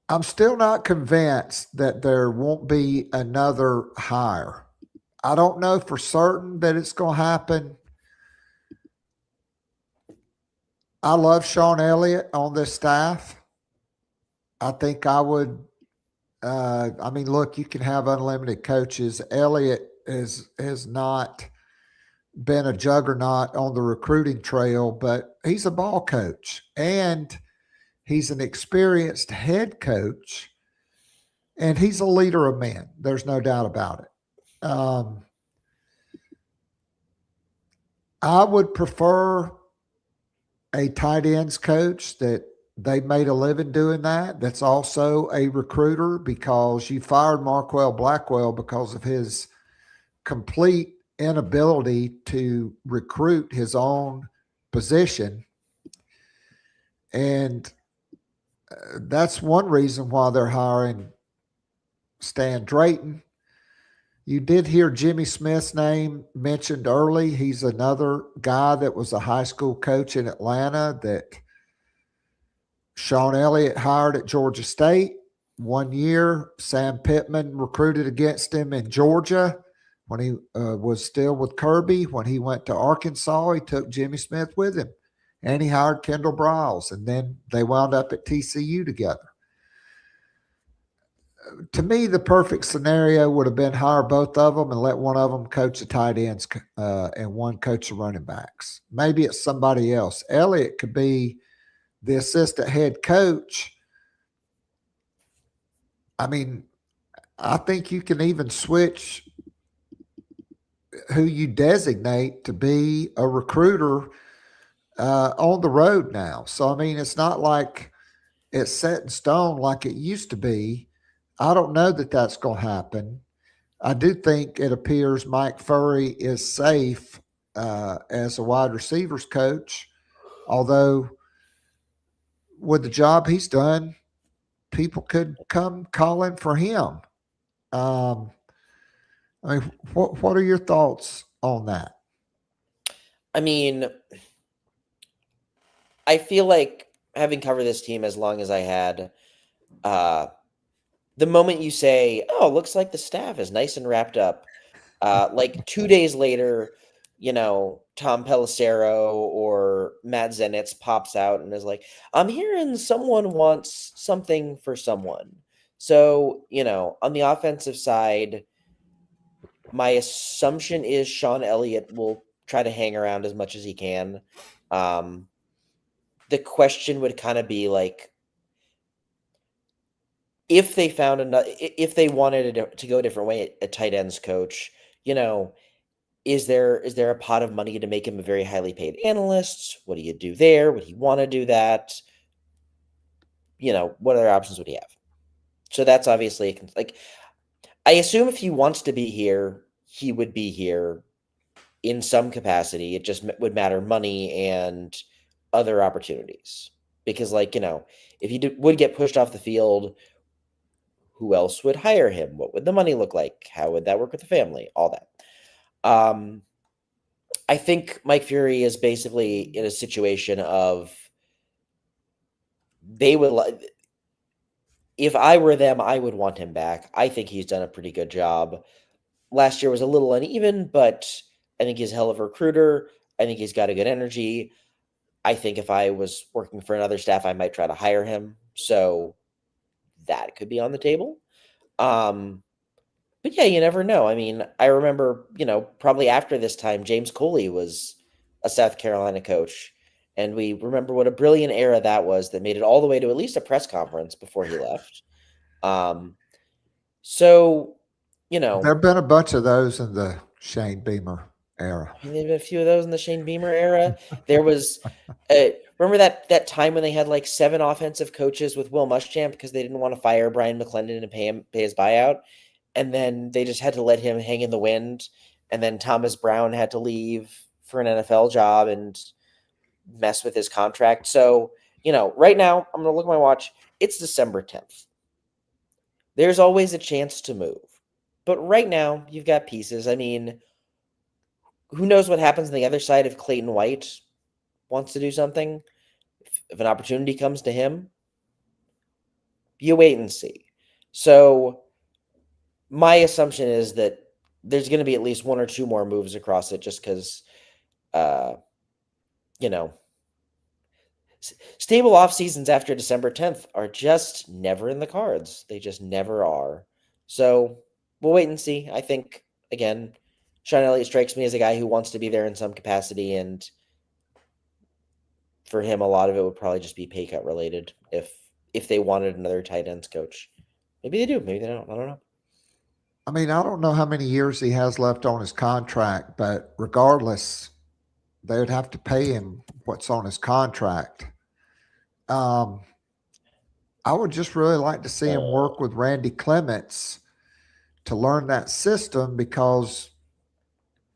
I'm still not convinced that there won't be another hire. I don't know for certain that it's going to happen. I love Sean Elliott on this staff. I think I would I mean, look, you can have unlimited coaches. Elliott has not been a juggernaut on the recruiting trail, but he's a ball coach and he's an experienced head coach, and he's a leader of men. There's no doubt about it. I would prefer a tight ends coach that they made a living doing that. That's also a recruiter, because you fired Marquell Blackwell because of his complete inability to recruit his own position. And that's one reason why they're hiring Stan Drayton. You did hear Jimmy Smith's name mentioned early. He's another guy that was a high school coach in Atlanta that Sean Elliott hired at Georgia State. 1 year, Sam Pittman recruited against him in Georgia when he was still with Kirby. When he went to Arkansas, he took Jimmy Smith with him, and he hired Kendal Briles, and then they wound up at TCU together. To me, the perfect scenario would have been hire both of them and let one of them coach the tight ends and one coach the running backs. Maybe it's somebody else. Elliott could be the assistant head coach. I mean, I think you can even switch who you designate to be a recruiter on the road now. So, I mean, it's not like it's set in stone like it used to be. I don't know that that's going to happen. I do think it appears Mike Furry is safe as a wide receivers coach, although with the job he's done, people could come calling for him. I mean, what are your thoughts on that? I mean, I feel like, having covered this team as long as I had, the moment you say, "Oh, looks like the staff is nice and wrapped up," like 2 days later, Tom Pelissero or Matt Zenitz pops out and is like, "I'm hearing someone wants something for someone." So, on the offensive side, my assumption is Sean Elliott will try to hang around as much as he can. The question would kind of be like, if they found if they wanted to go a different way at tight ends coach, is there a pot of money to make him a very highly paid analyst? What do you do there? Would he want to do that? What other options would he have? So that's obviously like, I assume if he wants to be here, he would be here in some capacity. It just would matter money and other opportunities, because if he would get pushed off the field, who else would hire him? What would the money look like? How would that work with the family? All that. I think Mike Fury is basically in a situation of, they would, if I were them, I would want him back. I think he's done a pretty good job. Last year was a little uneven, but I think he's a hell of a recruiter. I think he's got a good energy. I think if I was working for another staff, I might try to hire him. So that could be on the table. But yeah, you never know. I mean, I remember, probably after this time, James Coley was a South Carolina coach. And we remember what a brilliant era that was, that made it all the way to at least a press conference before he left. So, There have been a bunch of those in the Shane Beamer era. There have been a few of those in the Shane Beamer era. There was, remember that time when they had like 7 offensive coaches with Will Muschamp because they didn't want to fire Brian McClendon and pay his buyout, and then they just had to let him hang in the wind, and then Thomas Brown had to leave for an NFL job and mess with his contract. So, right now I'm going to look at my watch. It's December 10th. There's always a chance to move, but right now you've got pieces. I mean, who knows what happens on the other side if Clayton White wants to do something? If an opportunity comes to him, you wait and see. So my assumption is that there's going to be at least 1 or 2 more moves across it, just because, stable off seasons after December 10th are just never in the cards. They just never are. So we'll wait and see. I think, again, Sean Elliott strikes me as a guy who wants to be there in some capacity, and for him, a lot of it would probably just be pay cut related if they wanted another tight ends coach. Maybe they do. Maybe they don't. I don't know. I mean, I don't know how many years he has left on his contract, but regardless, they would have to pay him what's on his contract. I would just really like to see him work with Randy Clements to learn that system, because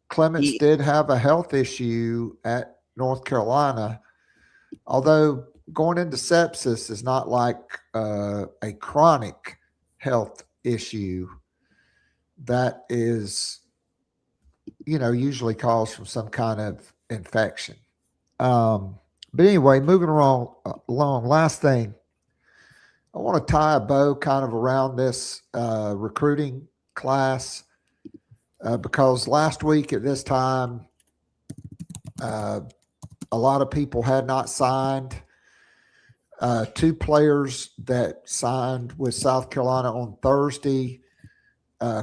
Clements did have a health issue at North Carolina, although going into sepsis is not like a chronic health issue that is, usually caused from some kind of infection. But anyway, moving along, last thing, I want to tie a bow kind of around this recruiting class, because last week at this time, a lot of people had not signed. 2 players that signed with South Carolina on Thursday.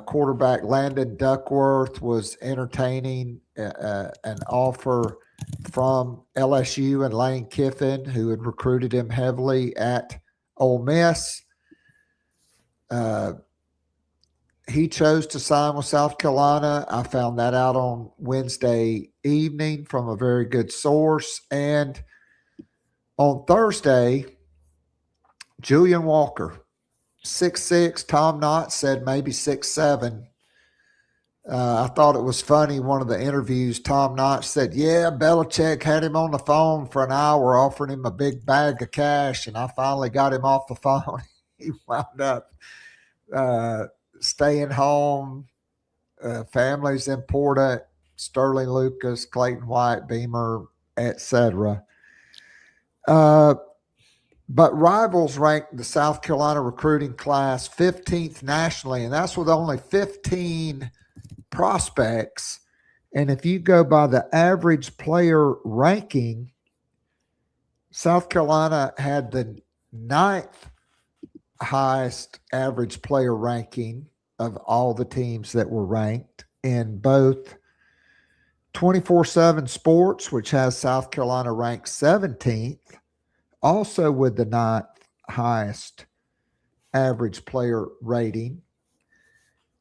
Quarterback Landon Duckworth was entertaining an offer from LSU and Lane Kiffin, who had recruited him heavily at Ole Miss. He chose to sign with South Carolina. I found that out on Wednesday evening from a very good source. And on Thursday, Julian Walker, 6'6", Tom Knott said maybe 6'7". I thought it was funny, one of the interviews, Tom Knott said, yeah, Belichick had him on the phone for an hour offering him a big bag of cash, and I finally got him off the phone. He wound up staying home. Family's important. Sterling Lucas, Clayton White, Beamer, etc. But Rivals ranked the South Carolina recruiting class 15th nationally, and that's with only 15 prospects. And if you go by the average player ranking, South Carolina had the 9th highest average player ranking of all the teams that were ranked in both 24/7 Sports, which has South Carolina ranked 17th, also with the 9th highest average player rating.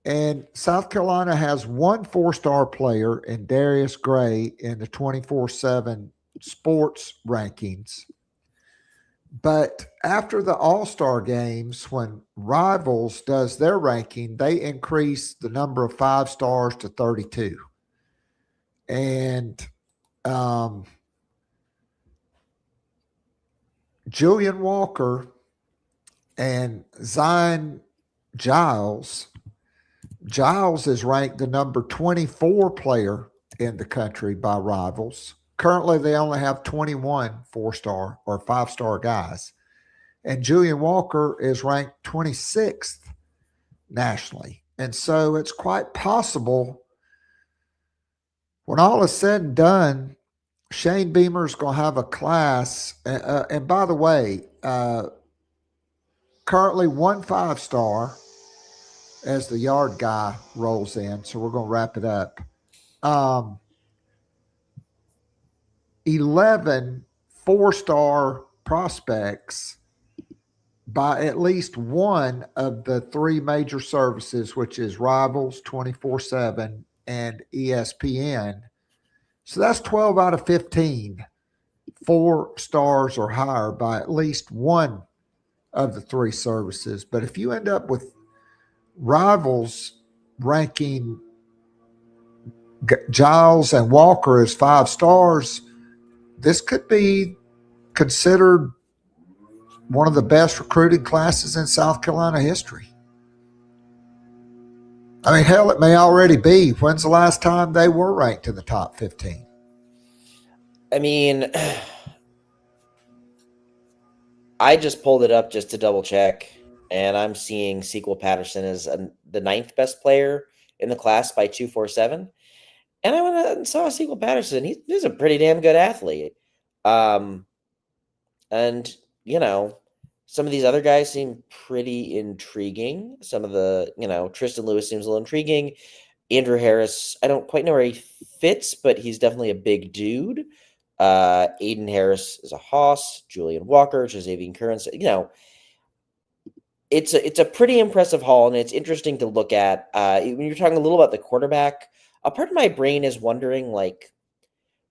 And South Carolina has 1 4-star player in Darius Gray in the 24/7 Sports rankings. But after the All-Star games, when Rivals does their ranking, they increase the number of 5 stars to 32. And Julian Walker and Zion Giles is ranked the number 24 player in the country by Rivals. Currently, they only have 21 4-star or 5-star guys. And Julian Walker is ranked 26th nationally. And so it's quite possible, when all is said and done, Shane Beamer's going to have a class. And by the way, currently 1 5-star as the yard guy rolls in. So we're going to wrap it up. 11 4-star prospects by at least one of the 3 major services, which is Rivals, 24/7, and ESPN. So that's 12 out of 15, 4 stars or higher by at least one of the 3 services. But if you end up with Rivals ranking Giles and Walker as 5 stars, this could be considered one of the best recruiting classes in South Carolina history. I mean, hell, it may already be. When's the last time they were ranked in the top 15? I mean, I just pulled it up just to double check, and I'm seeing Sequel Patterson as the 9th best player in the class by 247. And I went and saw Sequel Patterson. He's a pretty damn good athlete. And, some of these other guys seem pretty intriguing. Some of the, Tristan Lewis seems a little intriguing. Andrew Harris, I don't quite know where he fits, but he's definitely a big dude. Aiden Harris is a hoss. Julian Walker, Jazavian Currens, it's a pretty impressive haul, and it's interesting to look at. When you're talking a little about the quarterback, a part of my brain is wondering, like,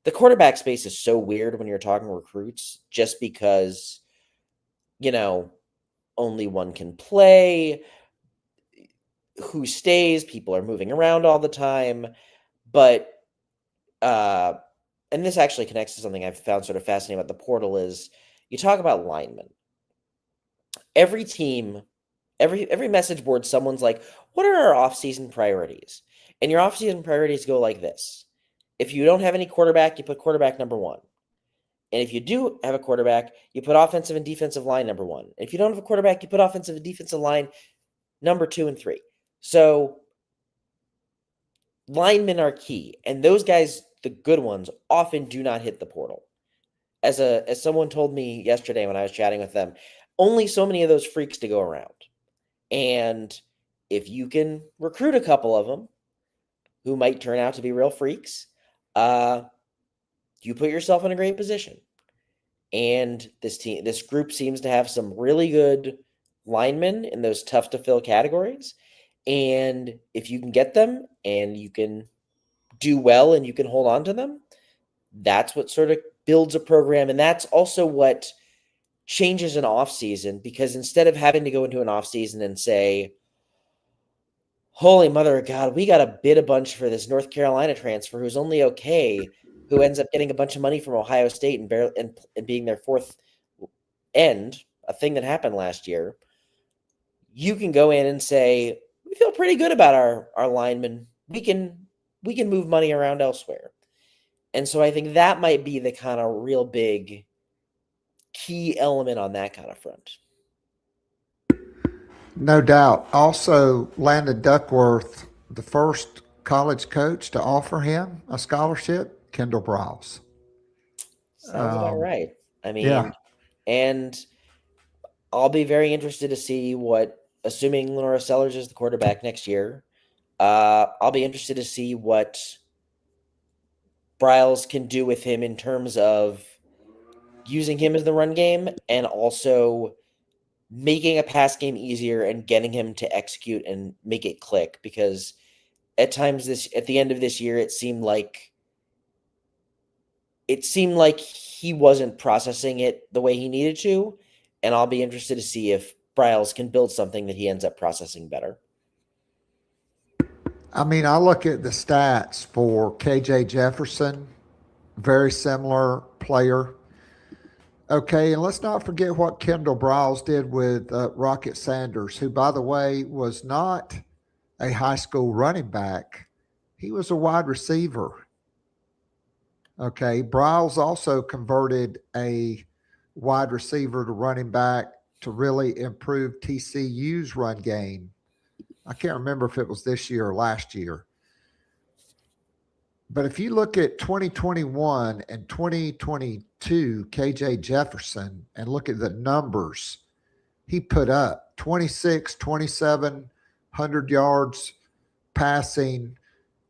the quarterback space is so weird when you're talking recruits, just because, only one can play, who stays, people are moving around all the time. But, and this actually connects to something I've found sort of fascinating about the portal is you talk about linemen. Every team, every message board, someone's like, what are our off-season priorities? And your off-season priorities go like this. If you don't have any quarterback, you put quarterback number 1. And if you do have a quarterback, you put offensive and defensive line number 1. And if you don't have a quarterback, you put offensive and defensive line number 2 and 3. So linemen are key. And those guys, the good ones, often do not hit the portal. As someone told me yesterday when I was chatting with them, only so many of those freaks to go around. And if you can recruit a couple of them who might turn out to be real freaks, you put yourself in a great position. And this group seems to have some really good linemen in those tough to fill categories. And if you can get them and you can do well and you can hold on to them, that's what sort of builds a program. And that's also what changes an off season, because instead of having to go into an off season and say, holy mother of God, we got to bid a bunch for this North Carolina transfer who's only okay, who ends up getting a bunch of money from Ohio State and being their fourth end, a thing that happened last year. You can go in and say, we feel pretty good about our linemen. We can move money around elsewhere. And so I think that might be the kind of real big key element on that kind of front. No doubt. Also, Landon Duckworth, the first college coach to offer him a scholarship, Kendal Briles. Sounds about right. I mean, yeah. And I'll be very interested to see assuming Lenora Sellers is the quarterback next year, I'll be interested to see what Briles can do with him in terms of using him as the run game and also making a pass game easier and getting him to execute and make it click. Because at times at the end of this year, it seemed like he wasn't processing it the way he needed to. And I'll be interested to see if Briles can build something that he ends up processing better. I mean, I look at the stats for KJ Jefferson, very similar player. Okay, and let's not forget what Kendal Briles did with Rocket Sanders, who, by the way, was not a high school running back. He was a wide receiver. Okay, Briles also converted a wide receiver to running back to really improve TCU's run game. I can't remember if it was this year or last year. But if you look at 2021 and 2022, KJ Jefferson, and look at the numbers he put up, 2,700 yards passing,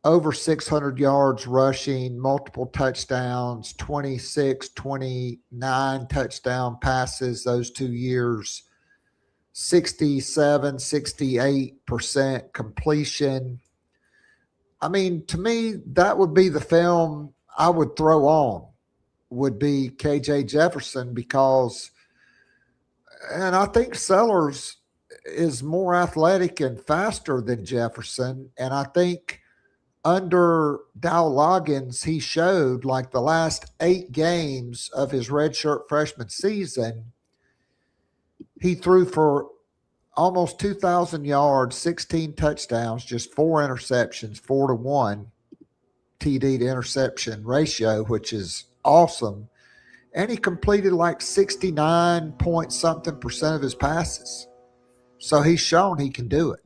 over 600 yards rushing, multiple touchdowns, 29 touchdown passes those 2 years, 68% completion. I mean, to me, that would be the film I would throw on, would be KJ Jefferson, because, and I think Sellers is more athletic and faster than Jefferson. And I think under Dow Loggins, he showed, like, the last 8 games of his redshirt freshman season, he threw for almost 2,000 yards, 16 touchdowns, just 4 interceptions, 4-1 TD to interception ratio, which is awesome. And he completed like 69 point something % of his passes. So he's shown he can do it.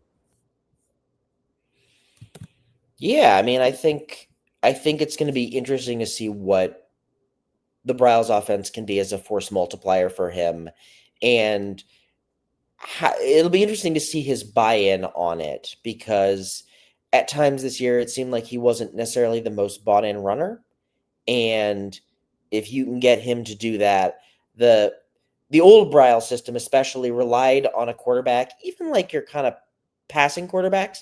Yeah, I mean, I think it's going to be interesting to see what the Briles offense can be as a force multiplier for him. And it'll be interesting to see his buy-in on it, because at times this year it seemed like he wasn't necessarily the most bought-in runner. And if you can get him to do that, the old Briles system especially relied on a quarterback, even like your kind of passing quarterbacks,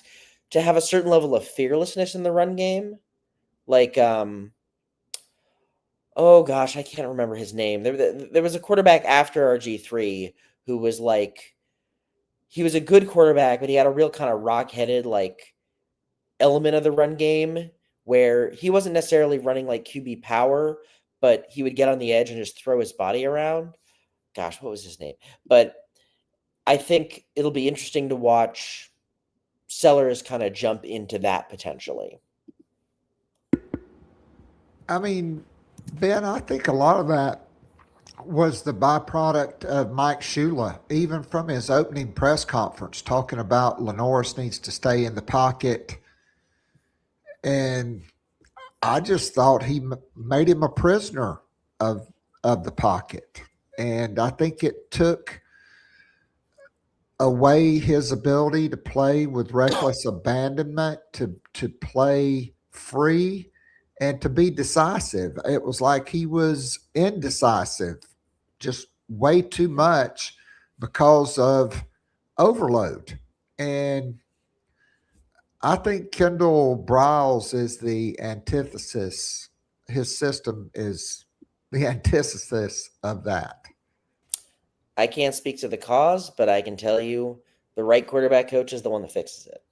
to have a certain level of fearlessness in the run game. Like, oh gosh, I can't remember his name. There was a quarterback after RG3 who was like, he was a good quarterback, but he had a real kind of rock-headed like element of the run game where he wasn't necessarily running like QB power, but he would get on the edge and just throw his body around. Gosh, what was his name? But I think it'll be interesting to watch Sellers kind of jump into that potentially. I mean, Ben, I think a lot of that was the byproduct of Mike Shula, even from his opening press conference, talking about Lenoris needs to stay in the pocket. And I just thought he made him a prisoner of the pocket. And I think it took away his ability to play with reckless abandonment, to play free, and to be decisive. It was like he was indecisive, just way too much because of overload. And I think Kendal Briles is the antithesis. His system is the antithesis of that. I can't speak to the cause, but I can tell you the right quarterback coach is the one that fixes it.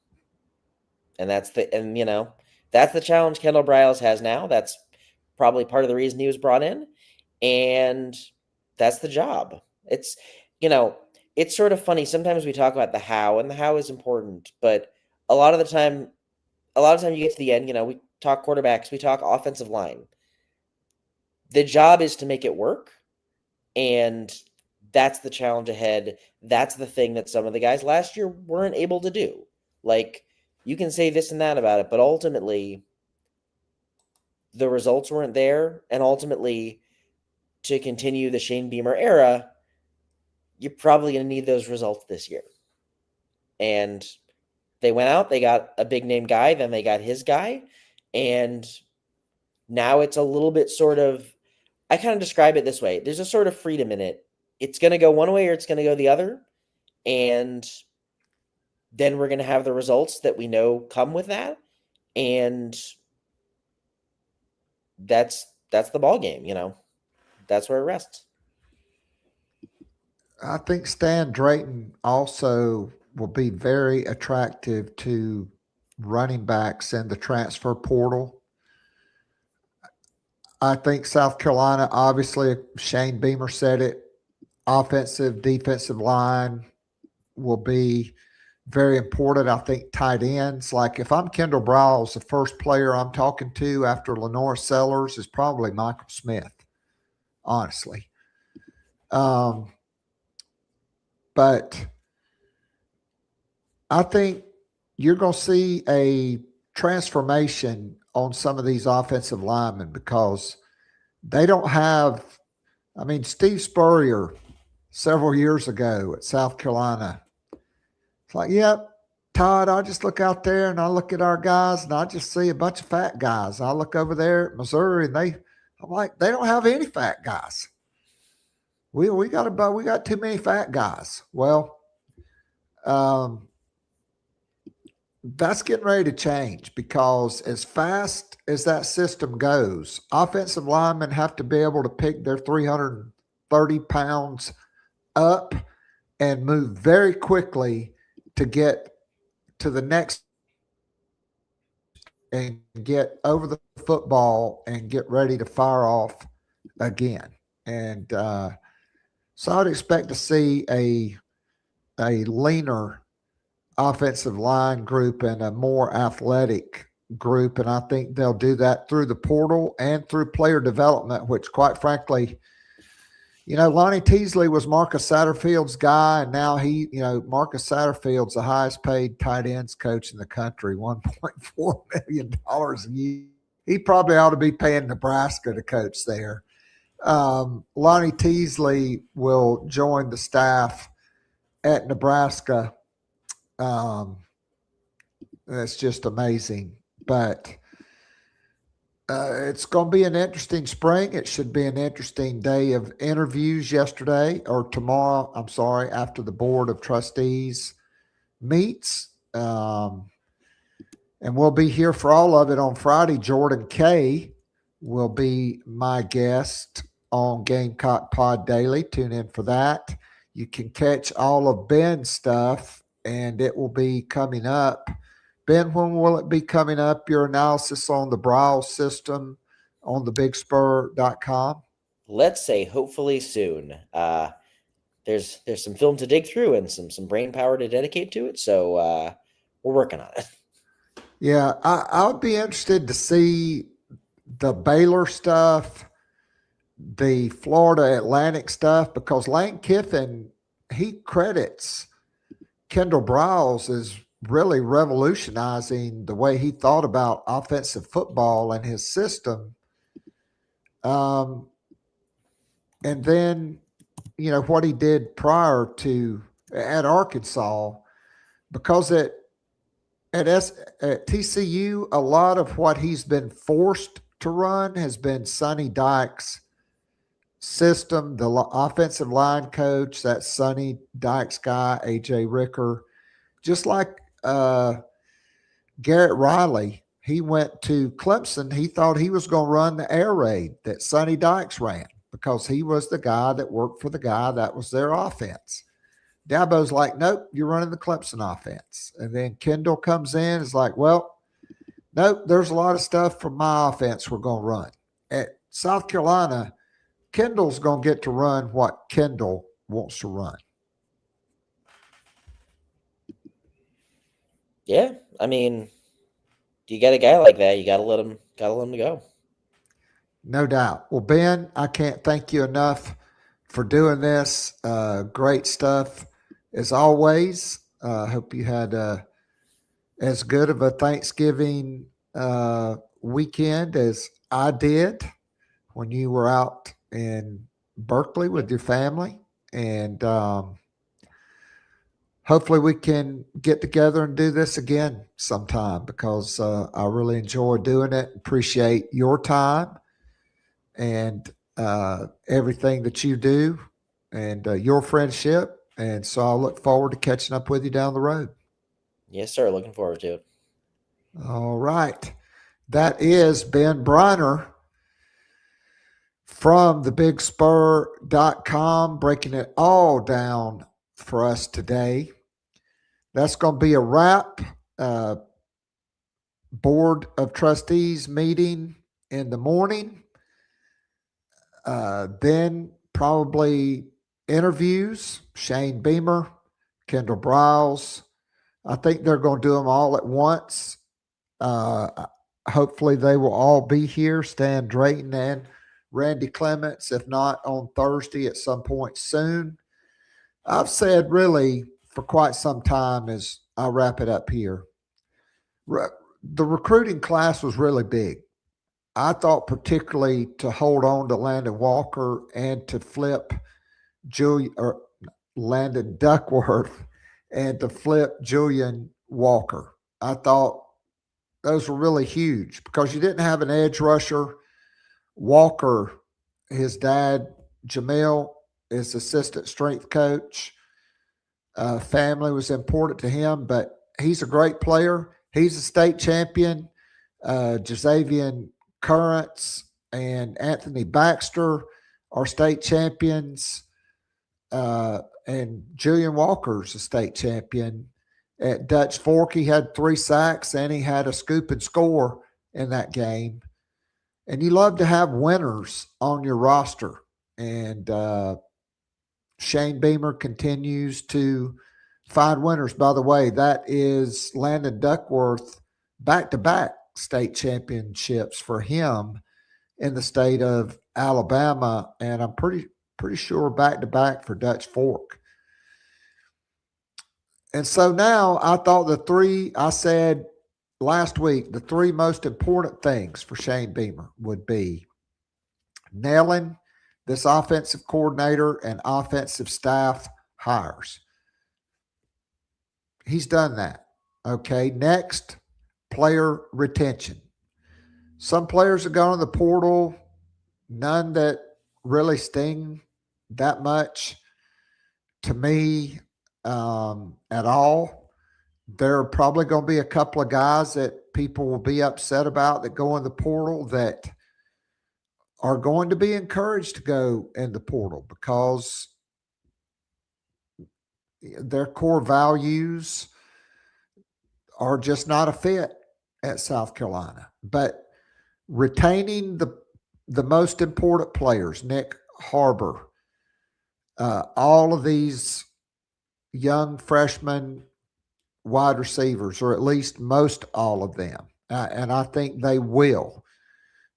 And that's the challenge Kendal Briles has now. That's probably part of the reason he was brought in. And that's the job. It's sort of funny. Sometimes we talk about the how, and the how is important, but a lot of the time you get to the end, we talk quarterbacks, we talk offensive line. The job is to make it work. And that's the challenge ahead. That's the thing that some of the guys last year weren't able to do. Like, you can say this and that about it, but ultimately the results weren't there. And ultimately, to continue the Shane Beamer era, you're probably going to need those results this year. And they went out, they got a big name guy, then they got his guy. And now it's a little bit sort of, I kind of describe it this way. There's a sort of freedom in it. It's going to go one way or it's going to go the other. And then we're going to have the results that we know come with that. And that's the ball game, That's where it rests. I think Stan Drayton also will be very attractive to running backs in the transfer portal. I think South Carolina, obviously, Shane Beamer said it, offensive, defensive line will be very important. I think tight ends, like if I'm Kendal Briles, the first player I'm talking to after Lenoris Sellers is probably Michael Smith, honestly. But I think you're going to see a transformation on some of these offensive linemen because they don't have, Steve Spurrier several years ago at South Carolina, it's like, yep, Todd, I just look out there and I look at our guys and I just see a bunch of fat guys. I look over there at Missouri and I'm like, they don't have any fat guys. We got too many fat guys. Well, that's getting ready to change because as fast as that system goes, offensive linemen have to be able to pick their 330 pounds up and move very quickly to get to the next and get over the football and get ready to fire off again. And so I'd expect to see a leaner offensive line group and a more athletic group. And I think they'll do that through the portal and through player development, which quite frankly, Lonnie Teasley was Marcus Satterfield's guy. And now Marcus Satterfield's the highest paid tight ends coach in the country, $1.4 million a year. He probably ought to be paying Nebraska to coach there. Lonnie Teasley will join the staff at Nebraska. That's just amazing. But it's going to be an interesting spring. It should be an interesting day of interviews tomorrow, after the Board of Trustees meets. And we'll be here for all of it on Friday. Jordan Kay will be my guest on Gamecock Pod Daily. Tune in for that. You can catch all of Ben's stuff, and it will be coming up. Ben, when will it be coming up, your analysis on the Briles system on thebigspur.com? Let's say hopefully soon. There's some film to dig through and some brain power to dedicate to it, so we're working on it. Yeah, I would be interested to see the Baylor stuff, the Florida Atlantic stuff, because Lane Kiffin, he credits Kendal Briles as really revolutionizing the way he thought about offensive football and his system. And then, what he did prior to at Arkansas, because at TCU, a lot of what he's been forced to run has been Sonny Dykes' system, the offensive line coach, that Sonny Dykes guy, A.J. Ricker. Just like Garrett Riley, he went to Clemson. He thought he was going to run the air raid that Sonny Dykes ran because he was the guy that worked for the guy that was their offense. Dabo's like, nope, you're running the Clemson offense. And then Kendal comes in, is like, well, nope, there's a lot of stuff from my offense we're going to run. At South Carolina, Kendall's going to get to run what Kendal wants to run. Yeah, I mean, you got a guy like that, you got to let him go. No doubt. Well, Ben, I can't thank you enough for doing this. Great stuff as always. Hope you had as good of a Thanksgiving weekend as I did when you were out in Berkeley with your family. And hopefully we can get together and do this again sometime, because I really enjoy doing it. Appreciate your time and everything that you do and your friendship. And so I look forward to catching up with you down the road. Yes, sir. Looking forward to it. All right. That is Ben Breiner from thebigspur.com, breaking it all down for us today. That's going to be a wrap. Board of Trustees meeting in the morning. Then probably interviews, Shane Beamer, Kendal Briles. I think they're going to do them all at once. Hopefully they will all be here, Stan Drayton and Randy Clements, if not on Thursday at some point soon. I've said really for quite some time as I wrap it up here, the recruiting class was really big. I thought particularly to hold on to Landon Walker and to flip Landon Duckworth and to flip Julian Walker. I thought those were really huge because you didn't have an edge rusher. Walker, his dad, Jamil, is assistant strength coach. Family was important to him, but he's a great player. He's a state champion. Jazavian Currents and Anthony Baxter are state champions. And Julian Walker's a state champion. At Dutch Fork, he had 3 sacks and he had a scoop and score in that game. And you love to have winners on your roster. And Shane Beamer continues to find winners. By the way, that is Landon Duckworth back-to-back state championships for him in the state of Alabama. And I'm pretty sure back-to-back for Dutch Fork. And so now I thought I said last week, the 3 most important things for Shane Beamer would be nailing this offensive coordinator and offensive staff hires. He's done that. Okay, next, player retention. Some players have gone in the portal, none that really sting that much to me at all. There are probably going to be a couple of guys that people will be upset about that go in the portal that are going to be encouraged to go in the portal because their core values are just not a fit at South Carolina. But retaining the most important players, Nick Harbor, all of these young freshmen wide receivers, or at least most all of them, and I think they will.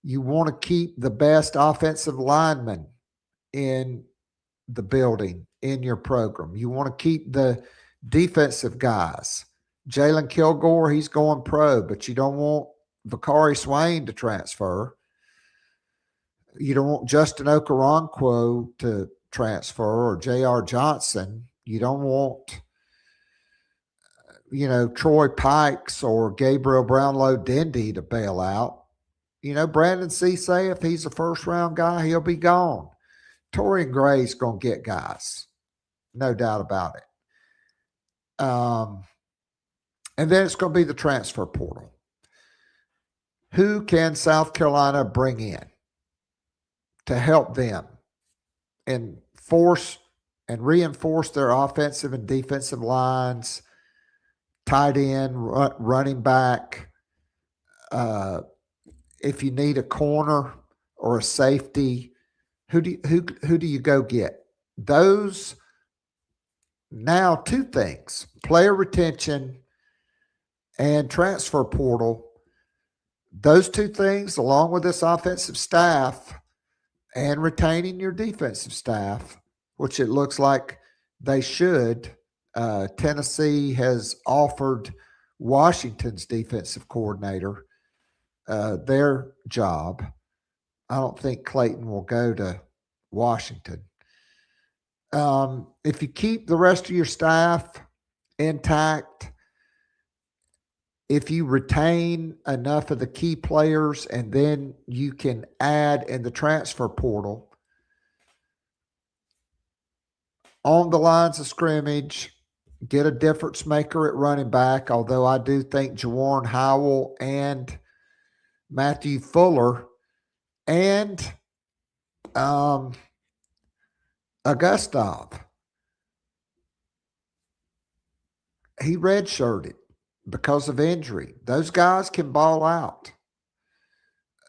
You want to keep the best offensive linemen in the building in your program. You want to keep the defensive guys. Jalen Kilgore, he's going pro, but you don't want Vakari Swain to transfer. You don't want Justin Okoronkwo to transfer, or J.R. Johnson. You don't want, Troy Pikes or Gabriel Brownlow-Dendy to bail out. Brandon Cisse, if he's a first-round guy, he'll be gone. Torian Gray's going to get guys. No doubt about it. And then it's going to be the transfer portal. Who can South Carolina bring in to help them and force and reinforce their offensive and defensive lines, tight end, running back, if you need a corner or a safety, who do you go get? Those now two things, player retention and transfer portal. Those two things, along with this offensive staff and retaining your defensive staff, which it looks like they should. Tennessee has offered Washington's defensive coordinator their job. I don't think Clayton will go to Washington. If you keep the rest of your staff intact, if you retain enough of the key players, and then you can add in the transfer portal on the lines of scrimmage, get a difference maker at running back, although I do think Jawarn Howell and Matthew Fuller and Augustov, he redshirted because of injury. Those guys can ball out.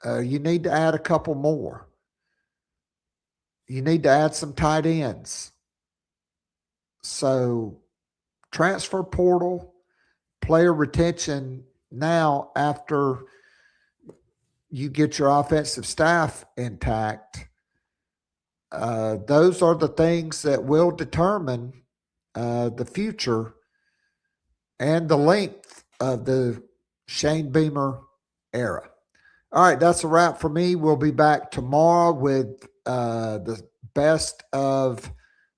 You need to add a couple more. You need to add some tight ends. So transfer portal, player retention now after you get your offensive staff intact, those are the things that will determine the future and the length of the Shane Beamer era. All right, that's a wrap for me. We'll be back tomorrow with the best of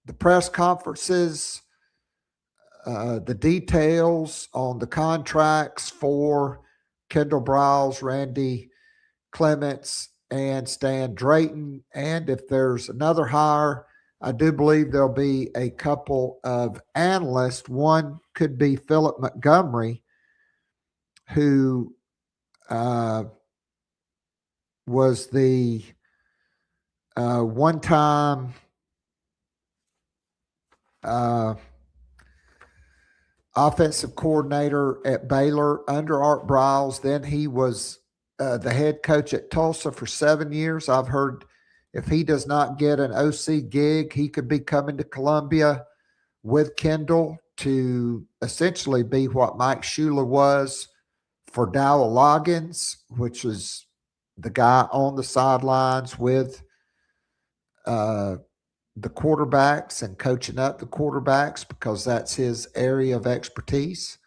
the press conferences, the details on the contracts for Kendal Briles, Randy Clements, and Stan Drayton. And if there's another hire, I do believe there'll be a couple of analysts. One could be Philip Montgomery, who was the one-time offensive coordinator at Baylor under Art Briles. Then he was the head coach at Tulsa for 7 years. I've heard if he does not get an OC gig, he could be coming to Columbia with Kendal to essentially be what Mike Shula was for Dowell Loggins, which was the guy on the sidelines with the quarterbacks and coaching up the quarterbacks, because that's his area of expertise.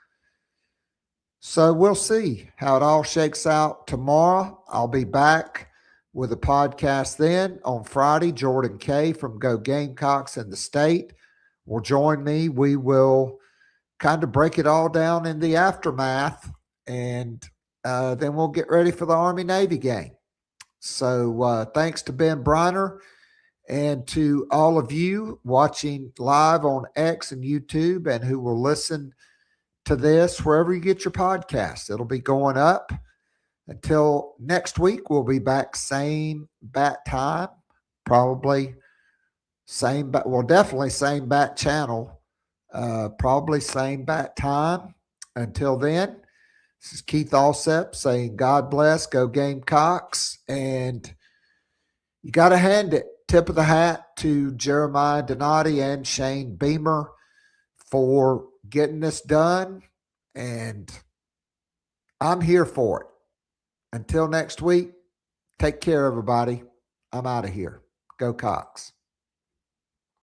So we'll see how it all shakes out tomorrow. I'll be back with a podcast then. On Friday, Jordan Kay from Go Gamecocks in the state will join me. We will kind of break it all down in the aftermath, and then we'll get ready for the Army-Navy game. So thanks to Ben Breiner and to all of you watching live on X and YouTube, and who will listen to this wherever you get your podcast. It'll be going up. Until next week, we'll be back same bat time, probably same bat, well, definitely same bat channel, probably same bat time. Until then, this is Keith Alsep saying God bless, go Gamecocks, and you got to hand it, tip of the hat to Jeremiah Donati and Shane Beamer for getting this done, and I'm here for it. Until next week, take care, everybody. I'm out of here. Go Cox.